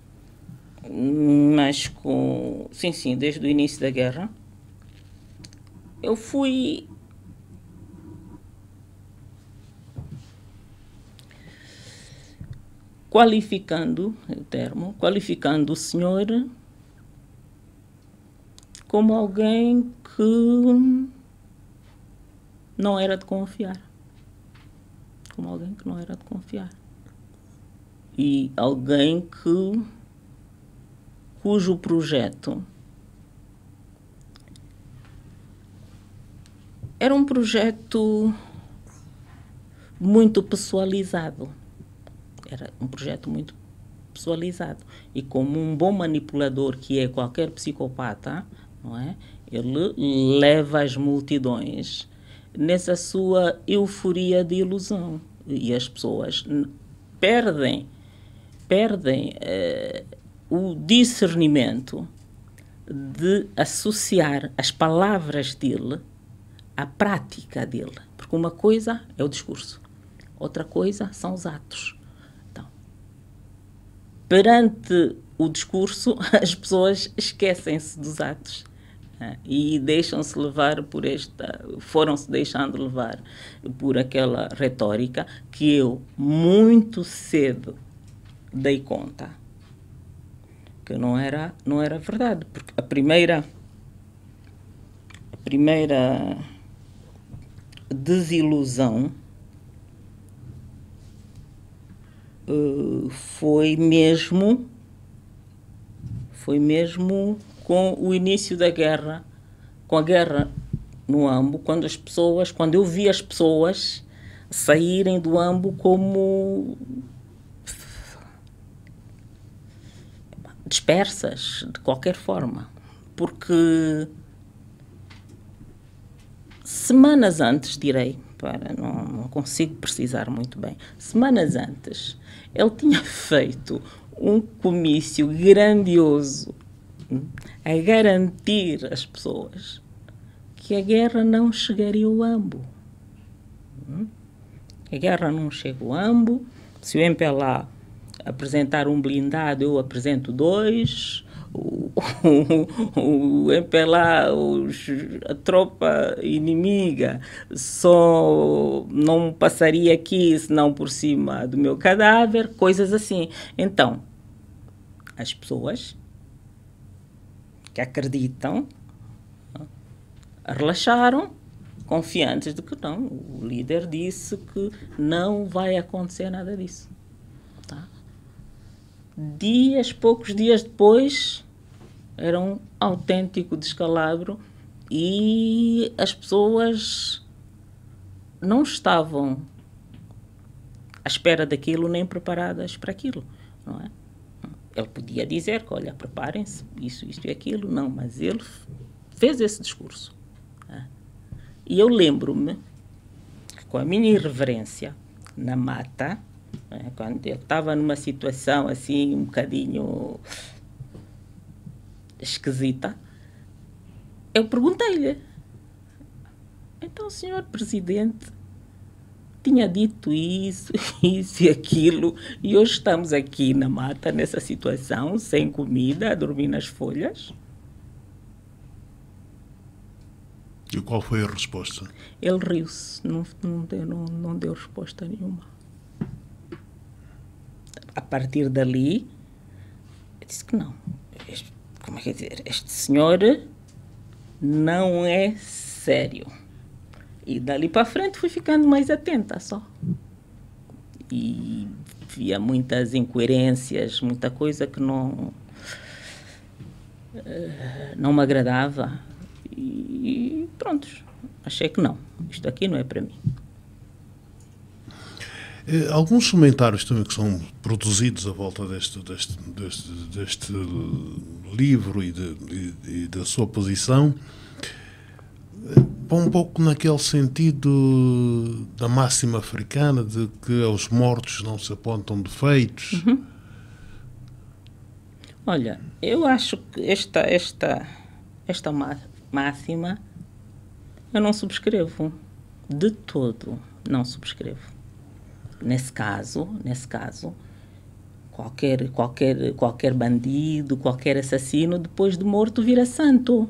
desde o início da guerra, eu fui qualificando o senhor como alguém que não era de confiar. E alguém cujo projeto era um projeto muito pessoalizado. E como um bom manipulador que é qualquer psicopata, não é? Ele leva as multidões nessa sua euforia de ilusão. E as pessoas perdem o discernimento de associar as palavras dele à prática dele. Porque uma coisa é o discurso, outra coisa são os atos. Então, perante o discurso, as pessoas esquecem-se dos atos e deixam-se levar foram-se deixando levar por aquela retórica que eu muito cedo dei conta que não era verdade, porque a primeira desilusão foi mesmo com o início da guerra, com a guerra no Ambo, quando eu vi as pessoas saírem do Ambo como dispersas, de qualquer forma. Porque semanas antes, não consigo precisar muito bem, semanas antes, ele tinha feito um comício grandioso a garantir às pessoas que a guerra não chegaria ao Ambo. A guerra não chega ao Ambo. Se o MPLA apresentar um blindado, eu apresento 2. O MPLA, a tropa inimiga, só não passaria aqui senão por cima do meu cadáver, coisas assim. Então, as pessoas que acreditam relaxaram, confiantes de que não. O líder disse que não vai acontecer nada disso. Tá? Poucos dias depois, era um autêntico descalabro e as pessoas não estavam à espera daquilo nem preparadas para aquilo, não é? Ele podia dizer que, olha, preparem-se, isso, isto e aquilo, não, mas ele fez esse discurso. Né? E eu lembro-me que, com a minha irreverência na mata, né, quando eu estava numa situação assim um bocadinho esquisita, eu perguntei-lhe: então o senhor presidente tinha dito isso, isso e aquilo, e hoje estamos aqui na mata, nessa situação, sem comida, a dormir nas folhas? E qual foi a resposta? Ele riu-se, não deu resposta nenhuma. A partir dali, eu disse que não. Como é que é dizer? Este senhor não é sério. E dali para frente fui ficando mais atenta só. E via muitas incoerências, muita coisa que não me agradava. E pronto, achei que não. Isto aqui não é para mim. Alguns comentários também que são produzidos à volta deste livro e da sua posição um pouco naquele sentido da máxima africana de que aos mortos não se apontam defeitos. Olha, eu acho que esta máxima eu não subscrevo. De todo, não subscrevo. Nesse caso, qualquer bandido, qualquer assassino, depois de morto vira santo.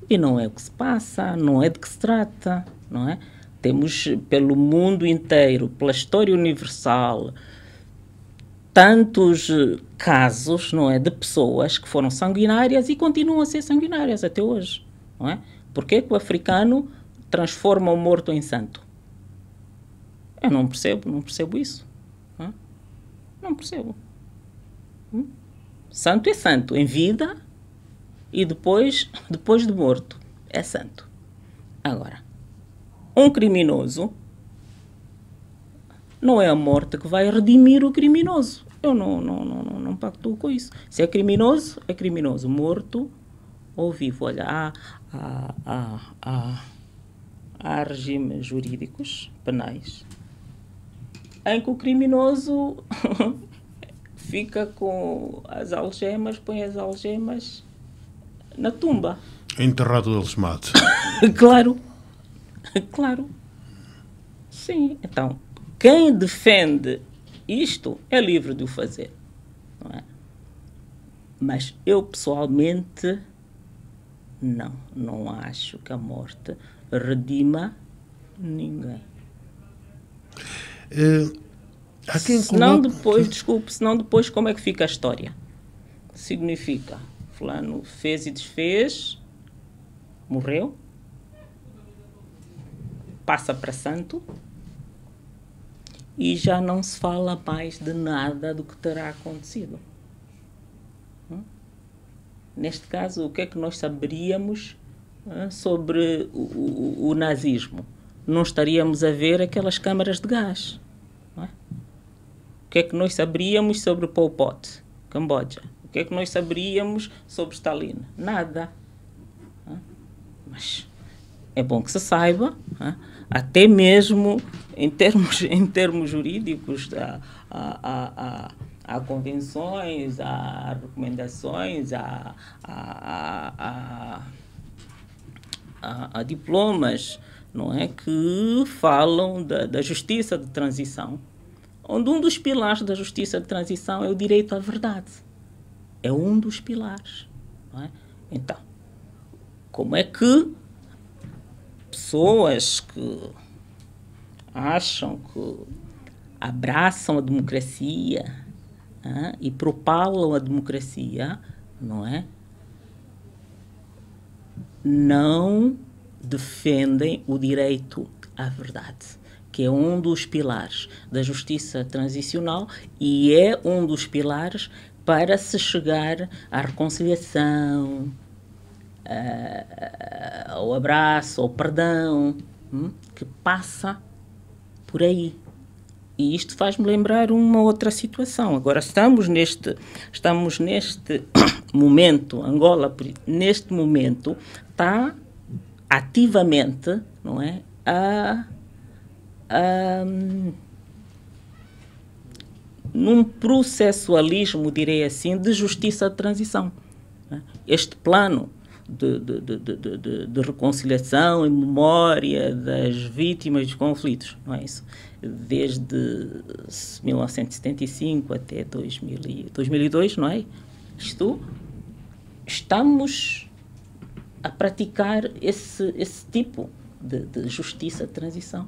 E não é o que se passa, não é de que se trata, não é? Temos pelo mundo inteiro, pela história universal, tantos casos, não é, de pessoas que foram sanguinárias e continuam a ser sanguinárias até hoje, não é? Porquê que o africano transforma o morto em santo? Eu não percebo isso. Não percebo. Santo é santo, em vida e depois de morto. É santo. Agora, um criminoso, não é a morte que vai redimir o criminoso. Eu não pactuo com isso. Se é criminoso, é criminoso. Morto ou vivo. Olha, há regimes jurídicos, penais, em que o criminoso fica com as algemas, põe as algemas na tumba. Enterrado eles matam. Claro. Sim, então, quem defende isto é livre de o fazer, não é? Mas eu, pessoalmente, não acho que a morte redima ninguém. Senão depois como é que fica a história? Significa, fulano fez e desfez, morreu, passa para santo e já não se fala mais de nada do que terá acontecido. Neste caso, o que é que nós saberíamos sobre o nazismo? Não estaríamos a ver aquelas câmaras de gás. Não é? O que é que nós saberíamos sobre Pol Pot, Camboja? O que é que nós saberíamos sobre Stalin? Nada. Mas é bom que se saiba, até mesmo em termos jurídicos, há convenções, há recomendações, há diplomas, não é, que falam da justiça de transição, onde um dos pilares da justiça de transição é o direito à verdade. É um dos pilares. Não é? Então, como é que pessoas que acham que abraçam a democracia e propalam a democracia, não é? Não defendem o direito à verdade, que é um dos pilares da justiça transicional e é um dos pilares para se chegar à reconciliação, ao abraço, ao perdão, que passa por aí. E isto faz-me lembrar uma outra situação. Agora estamos neste momento, Angola, neste momento, está ativamente, não é, num processualismo, direi assim, de justiça de transição. Este plano de reconciliação e memória das vítimas dos conflitos, não é isso? Desde 1975 até 2002, não é? Estamos a praticar esse tipo de justiça de transição.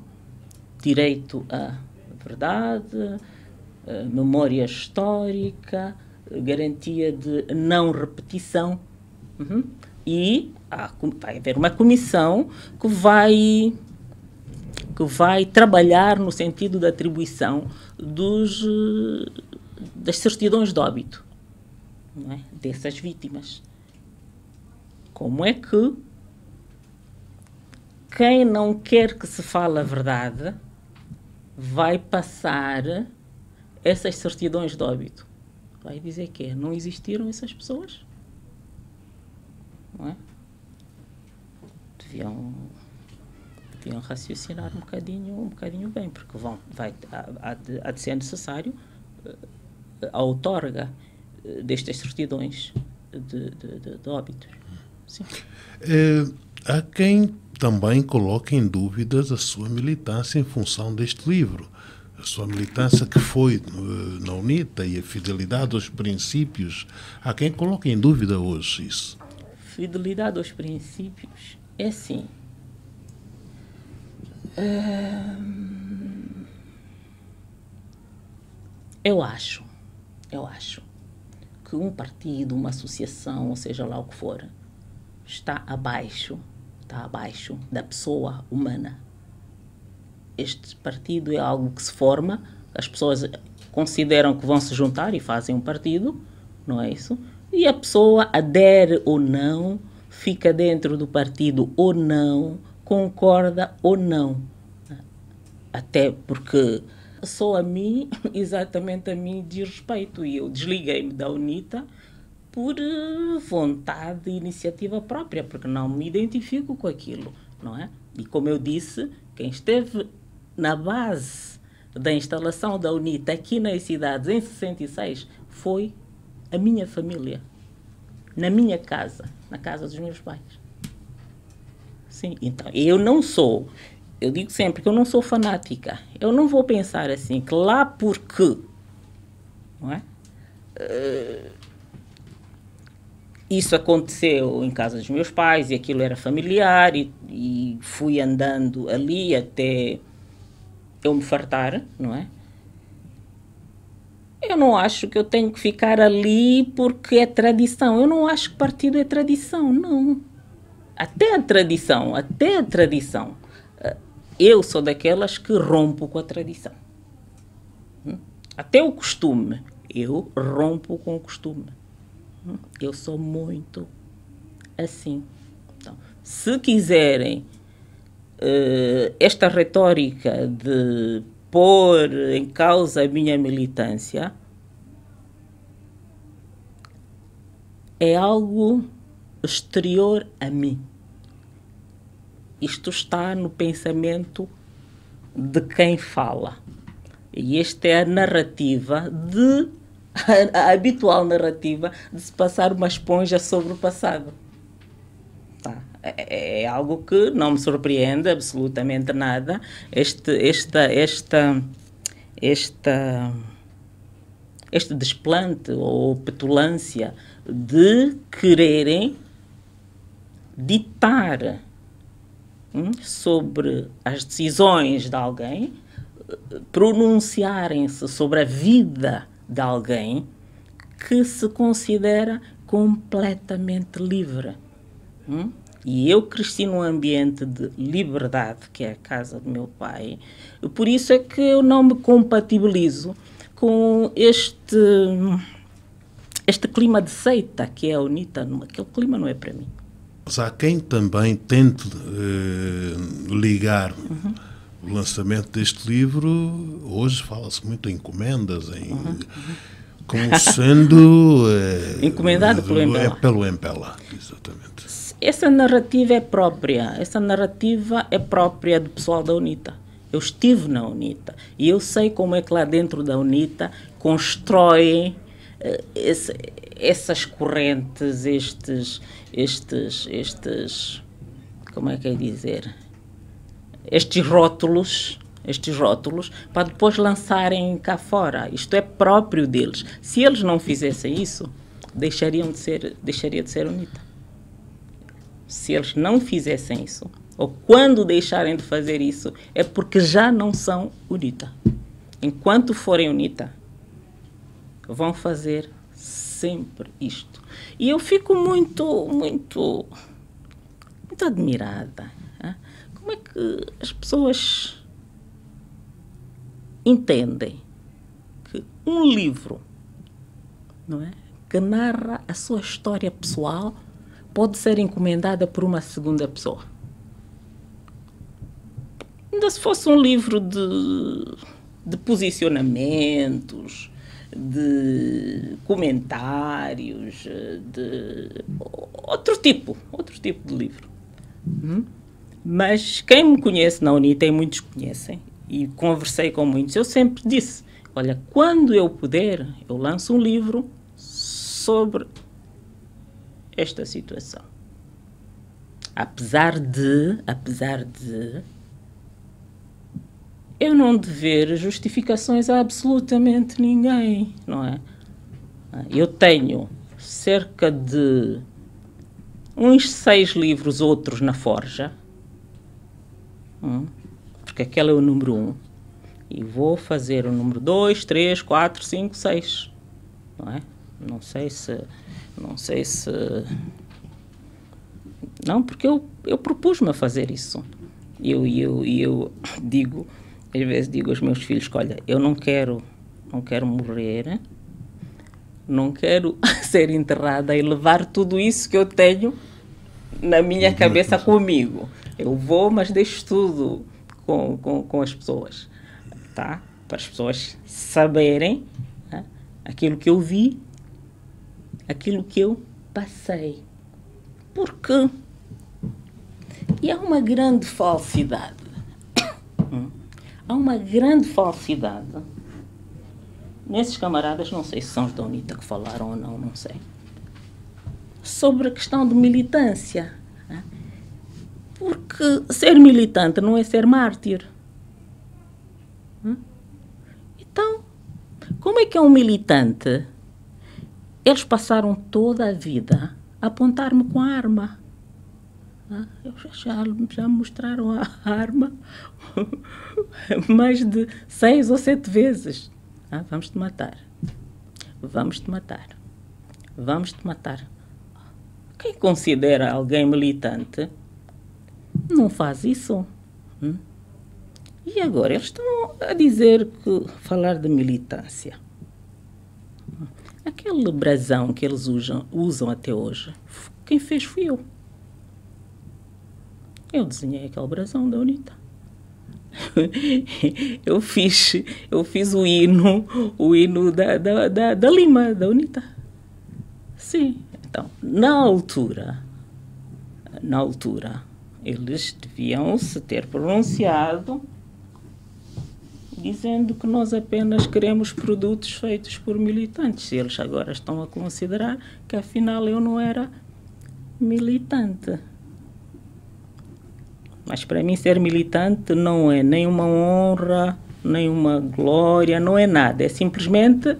Direito à verdade, memória histórica, garantia de não repetição. E vai haver uma comissão que vai trabalhar no sentido da atribuição das certidões de óbito, não é? Dessas vítimas. Como é que quem não quer que se fale a verdade vai passar essas certidões de óbito? Vai dizer que não existiram essas pessoas? Não é? Deviam deviam raciocinar um bocadinho bem, porque há de ser necessário a outorga destas certidões de óbitos. Sim. Há quem também coloque em dúvidas a sua militância em função deste livro. A sua militância que foi na UNITA e a fidelidade aos princípios. Há quem coloque em dúvida hoje isso. Fidelidade aos princípios é assim. Eu acho que um partido, uma associação, ou seja lá o que for, está abaixo da pessoa humana. Este partido é algo que se forma, as pessoas consideram que vão se juntar e fazem um partido, não é isso? E a pessoa adere ou não, fica dentro do partido ou não, concorda ou não. Até porque só exatamente a mim diz respeito. E eu desliguei-me da UNITA por vontade e iniciativa própria, porque não me identifico com aquilo, não é? E como eu disse, quem esteve na base da instalação da UNITA aqui nas cidades em 66 foi a minha família, na minha casa, na casa dos meus pais. Sim, então, eu digo sempre que eu não sou fanática, eu não vou pensar assim, que lá porque, não é? Isso aconteceu em casa dos meus pais e aquilo era familiar e fui andando ali até eu me fartar, não é? Eu não acho que eu tenho que ficar ali porque é tradição. Eu não acho que partido é tradição, não. Até a tradição. Eu sou daquelas que rompo com a tradição. Até o costume. Eu rompo com o costume. Eu sou muito assim. Então, se quiserem esta retórica de pôr em causa a minha militância, é algo exterior a mim. Isto está no pensamento de quem fala. E esta é a narrativa a habitual narrativa de se passar uma esponja sobre o passado. Tá. É algo que não me surpreende absolutamente nada. Este desplante ou petulância de quererem ditar sobre as decisões de alguém, pronunciarem-se sobre a vida de alguém que se considera completamente livre. E eu cresci num ambiente de liberdade, que é a casa do meu pai. Por isso é que eu não me compatibilizo com este clima de seita que é a UNITA. Aquele clima não é para mim. Mas há quem também tente ligar o lançamento deste livro. Hoje fala-se muito em encomendas, como sendo encomendado pelo MPLA. Pelo MPLA, exatamente. Essa narrativa é própria do pessoal da UNITA. Eu estive na UNITA e eu sei como é que lá dentro da UNITA constroem essas correntes, estes como é que é dizer? Estes rótulos, para depois lançarem cá fora. Isto é próprio deles. Se eles não fizessem isso, deixaria de ser UNITA. Se eles não fizessem isso, ou quando deixarem de fazer isso, é porque já não são UNITA. Enquanto forem UNITA, vão fazer sempre isto. E eu fico muito admirada. Como é que as pessoas entendem que um livro, não é, que narra a sua história pessoal pode ser encomendada por uma segunda pessoa? Ainda se fosse um livro de posicionamentos, de comentários, de outro tipo de livro. Mas quem me conhece na UNITA, e muitos conhecem, e conversei com muitos, eu sempre disse, olha, quando eu puder, eu lanço um livro sobre esta situação. Apesar de eu não dever justificações a absolutamente ninguém, não é? Eu tenho cerca de uns 6 livros, outros na forja, porque aquele é o número 1, e vou fazer o número 2, 3, 4, 5, 6, não é? Não sei se... Não, porque eu propus-me a fazer isso. Eu digo, às vezes digo aos meus filhos que, olha, eu não quero morrer, não quero ser enterrada e levar tudo isso que eu tenho na minha cabeça comigo. Eu vou, mas deixo tudo com as pessoas, tá? Para as pessoas saberem, tá? Aquilo que eu vi, aquilo que eu passei. Porque e há uma grande falsidade. Há uma grande falsidade. Nesses camaradas, não sei se são os da UNITA que falaram ou não, não sei. Sobre a questão de militância. Porque ser militante não é ser mártir. Então, como é que é um militante? Eles passaram toda a vida a apontar-me com a arma. Já me mostraram a arma mais de 6 ou 7 vezes. Vamos-te matar. Vamos-te matar. Vamos-te matar. Quem considera alguém militante não faz isso. E agora eles estão a dizer que falar de militância. Aquele brasão que eles usam até hoje, quem fez fui eu. Eu desenhei aquele brasão da UNITA. Eu fiz o hino da Lima, da UNITA. Sim. Então, na altura, eles deviam se ter pronunciado dizendo que nós apenas queremos produtos feitos por militantes. E eles agora estão a considerar que, afinal, eu não era militante. Mas, para mim, ser militante não é nem uma honra, nem uma glória, não é nada. É simplesmente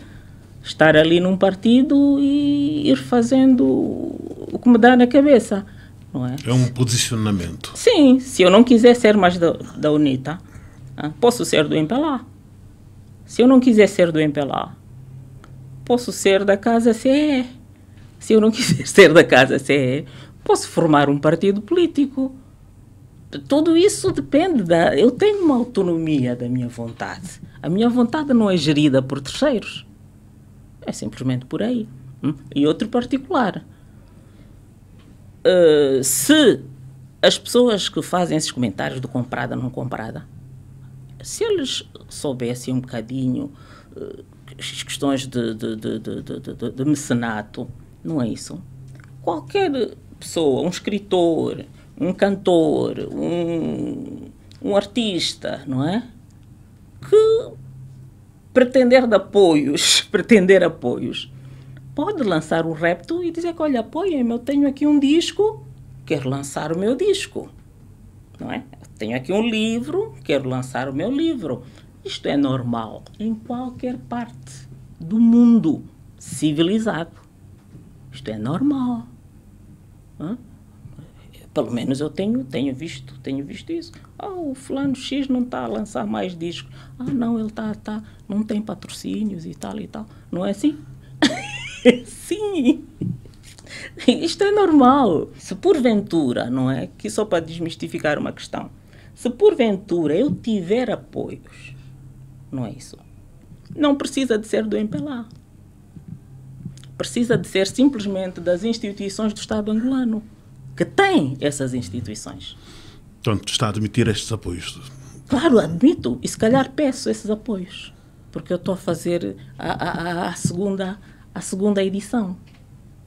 estar ali num partido e ir fazendo o que me dá na cabeça, não é? É um posicionamento. Sim, se eu não quiser ser mais da UNITA, posso ser do MPLA. Se eu não quiser ser do MPLA, posso ser da Casa CE. Se eu não quiser ser da Casa CE, posso formar um partido político. Tudo isso depende eu tenho uma autonomia da minha vontade. A minha vontade não é gerida por terceiros. É simplesmente por aí. E outro particular. Se as pessoas que fazem esses comentários de comprada, não comprada, se eles soubessem um bocadinho as questões de mecenato, não é isso? Qualquer pessoa, um escritor, um cantor, um artista, não é? Que pretender apoios, pode lançar um repto e dizer que, olha, apoiem-me, eu tenho aqui um disco, quero lançar o meu disco, não é? Tenho aqui um livro, quero lançar o meu livro. Isto é normal em qualquer parte do mundo civilizado. Isto é normal. Pelo menos eu tenho visto isso. O fulano X não está a lançar mais discos. Não, ele não tem patrocínios e tal. Não é assim? Sim. Isto é normal. Se porventura, não é? Que só para desmistificar uma questão. Se porventura eu tiver apoios, não é isso? Não precisa de ser do MPLA. Precisa de ser simplesmente das instituições do Estado angolano, que tem essas instituições. Portanto, está a admitir estes apoios? Claro, admito. E se calhar peço esses apoios. Porque eu estou a fazer a segunda edição.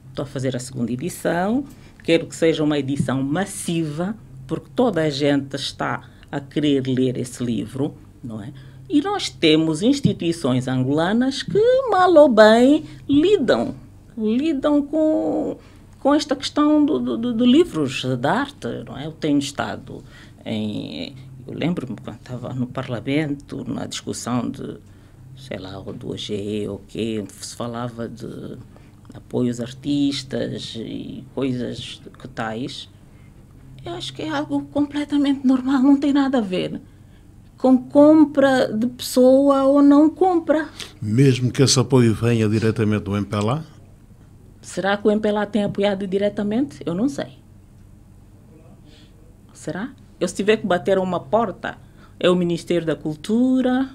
Estou a fazer a segunda edição. Quero que seja uma edição massiva, porque toda a gente está a querer ler esse livro, não é? E nós temos instituições angolanas que, mal ou bem, lidam com esta questão de livros de arte, não é? Eu tenho estado eu lembro-me quando estava no Parlamento, na discussão sei lá, do OGE ou quê, se falava de apoio aos artistas e coisas que tais. Eu acho que é algo completamente normal, não tem nada a ver com compra de pessoa ou não compra. Mesmo que esse apoio venha diretamente do MPLA? Será que o MPLA tem apoiado diretamente? Eu não sei. Será? Eu, se tiver que bater a uma porta, é o Ministério da Cultura,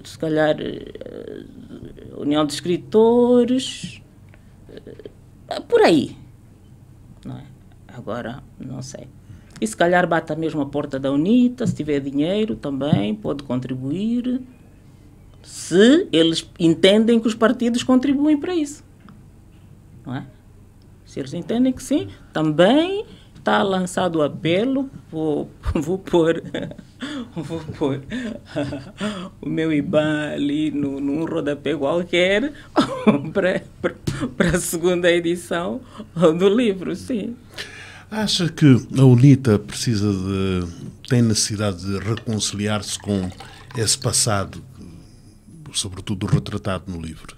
se calhar União de Escritores, por aí. Não é? Agora, não sei. E se calhar bate a mesma porta da UNITA, se tiver dinheiro também, pode contribuir, se eles entendem que os partidos contribuem para isso. Não é? Se eles entendem que sim, também está lançado o apelo, vou pôr o meu IBAN ali num rodapé qualquer para a segunda edição do livro, sim. Acha que a UNITA tem necessidade de reconciliar-se com esse passado, sobretudo retratado no livro?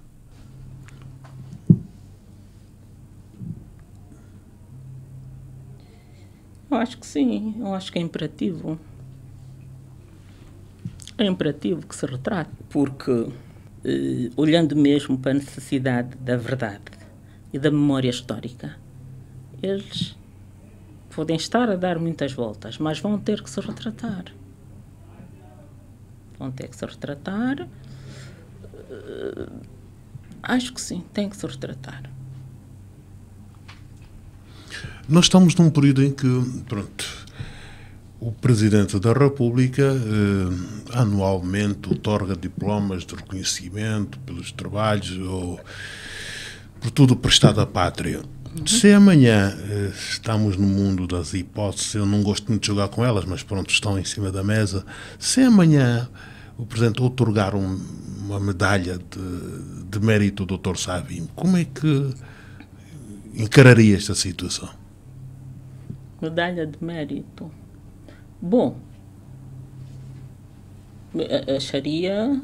Eu acho que sim, eu acho que é imperativo. É imperativo que se retrate, porque, olhando mesmo para a necessidade da verdade e da memória histórica, eles podem estar a dar muitas voltas, mas vão ter que se retratar. Vão ter que se retratar. Acho que sim, tem que se retratar. Nós estamos num período em que, o Presidente da República anualmente otorga diplomas de reconhecimento pelos trabalhos ou por tudo prestado à pátria. Se amanhã estamos no mundo das hipóteses, eu não gosto muito de jogar com elas, mas pronto, estão em cima da mesa. Se amanhã o Presidente otorgar uma medalha de mérito ao Dr. Savim, como é que encararia esta situação? Medalha de mérito. Bom, acharia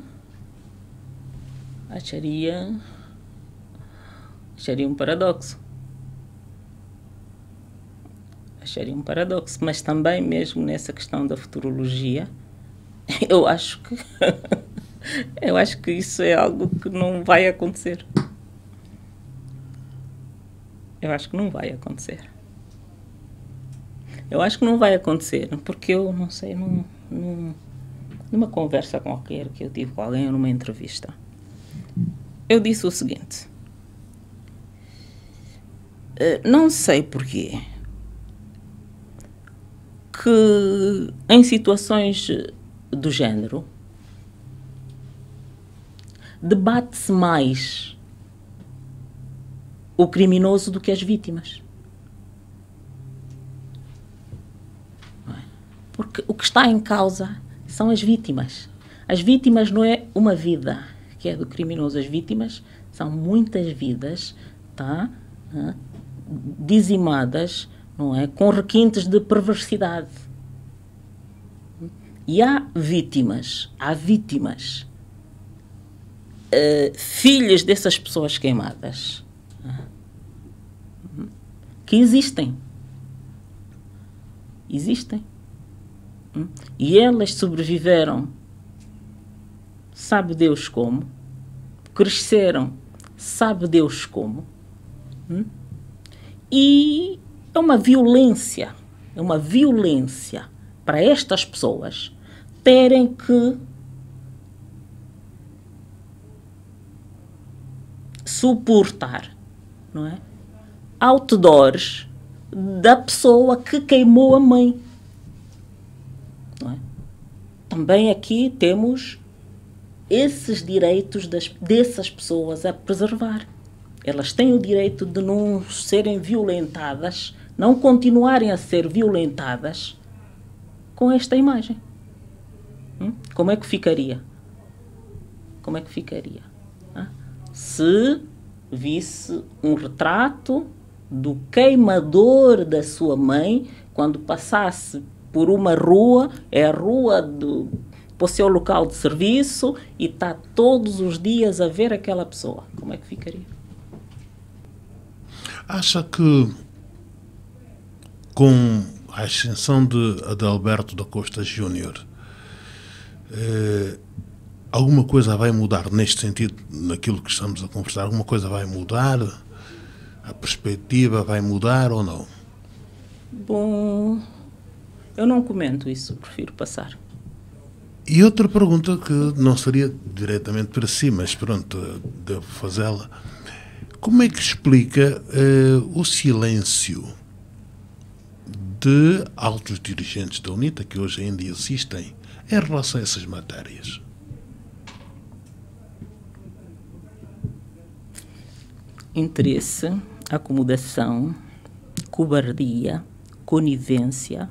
um paradoxo. Acharia um paradoxo, mas também mesmo nessa questão da futurologia, eu acho que isso é algo que não vai acontecer. Eu acho que não vai acontecer. Eu acho que não vai acontecer, porque eu não sei, numa conversa qualquer que eu tive com alguém, numa entrevista, eu disse o seguinte: não sei porquê que em situações do género debate-se mais o criminoso do que as vítimas. Porque o que está em causa são as vítimas. As vítimas não é uma vida que é do criminoso. As vítimas são muitas vidas, tá? Dizimadas, não é? Com requintes de perversidade. E há vítimas, filhas dessas pessoas queimadas, que existem. E elas sobreviveram, sabe Deus como, cresceram, sabe Deus como, e é uma violência para estas pessoas terem que suportar, não é? Outdoors da pessoa que queimou a mãe. Não é? Também aqui temos esses direitos dessas pessoas a preservar. Elas têm o direito de não serem violentadas não continuarem a ser violentadas com esta imagem. Como é que ficaria? Como é que ficaria? Se visse um retrato do queimador da sua mãe quando passasse por uma rua, é a rua para o seu local de serviço, e está todos os dias a ver aquela pessoa. Como é que ficaria? Acha que com a ascensão de Adalberto da Costa Júnior, alguma coisa vai mudar neste sentido, naquilo que estamos a conversar? Alguma coisa vai mudar? A perspectiva vai mudar ou não? Bom, eu não comento isso, prefiro passar. E outra pergunta que não seria diretamente para si, mas pronto, devo fazê-la. Como é que explica o silêncio de altos dirigentes da UNITA, que hoje ainda existem, em relação a essas matérias? Interesse, acomodação, cobardia, conivência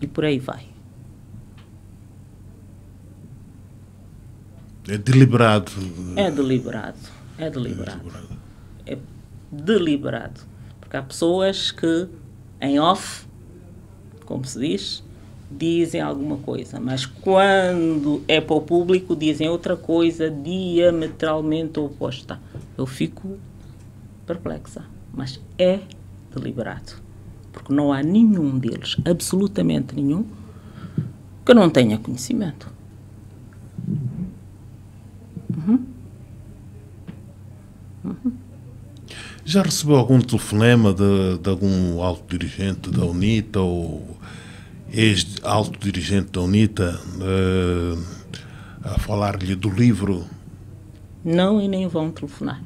e por aí vai. É deliberado? É deliberado. É deliberado. Porque há pessoas que, em off, como se diz, dizem alguma coisa, mas quando é para o público dizem outra coisa diametralmente oposta. Eu fico perplexa, mas é deliberado, porque não há nenhum deles, absolutamente nenhum, que não tenha conhecimento. Já recebeu algum telefonema de algum alto dirigente da UNITA ou ex-alto dirigente da UNITA a falar-lhe do livro? Não, e nem vão telefonar.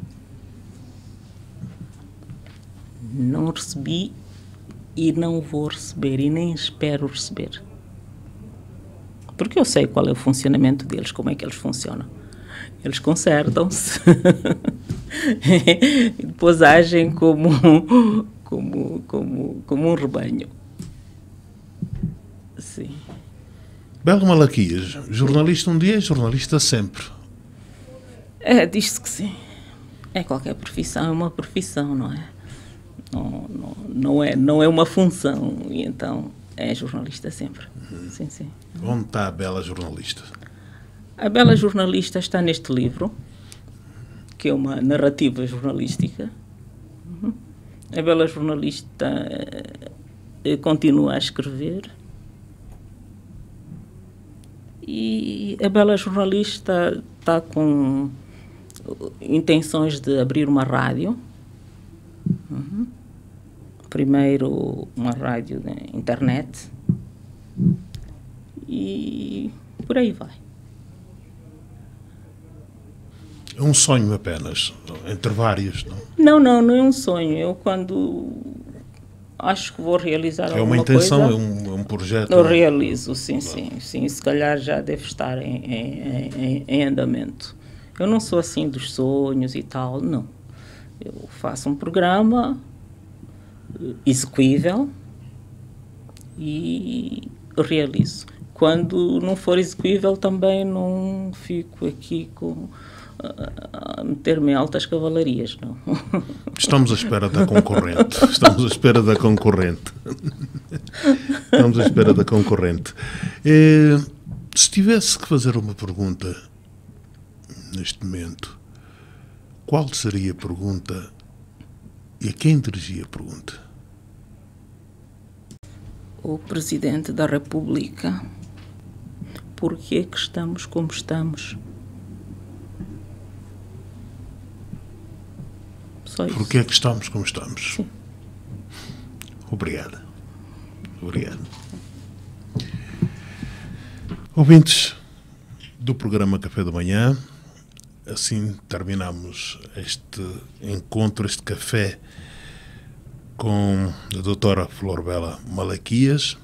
Não recebi e não vou receber e nem espero receber. Porque eu sei qual é o funcionamento deles, como é que eles funcionam. Eles consertam-se e depois agem como um rebanho. Sim. Belo Malaquias, jornalista um dia, jornalista sempre. Diz-se que sim. É qualquer profissão, é uma profissão, não é? Não é uma função, e então é jornalista sempre. Sim, sim. Onde está a Bela jornalista? A Bela jornalista está neste livro, que é uma narrativa jornalística. A Bela jornalista continua a escrever. E a Bela jornalista está com intenções de abrir uma rádio. Primeiro uma rádio na internet. E por aí vai. É um sonho apenas, entre vários, não? Não é um sonho. Eu, quando acho que vou realizar alguma coisa... É uma intenção, é um projeto? Eu realizo, sim. Se calhar já deve estar em andamento. Eu não sou assim dos sonhos e tal, não. Eu faço um programa execuível e realizo. Quando não for execuível, também não fico aqui a meter-me em altas cavalarias, não. Estamos à espera da concorrente. Se tivesse que fazer uma pergunta neste momento, qual seria a pergunta e a quem dirigia a pergunta? O Presidente da República, por que é que estamos como estamos? Só isso. Por que é que estamos como estamos? Sim. Obrigado. Ouvintes do programa Café da Manhã, assim terminamos este encontro, este café com a doutora Florbela Malaquias,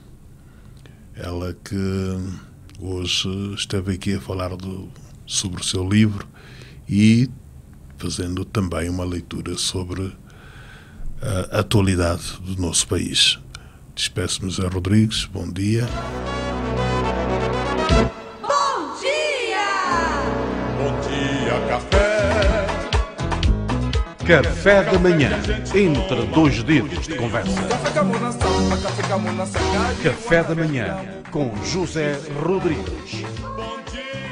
ela que hoje esteve aqui a falar sobre o seu livro e fazendo também uma leitura sobre a atualidade do nosso país. Despeço-me, José Rodrigues. Bom dia. Bom dia! Bom dia, café! Café da manhã, entre dois dedos de conversa. Café da manhã, com José Rodrigues. Bom dia!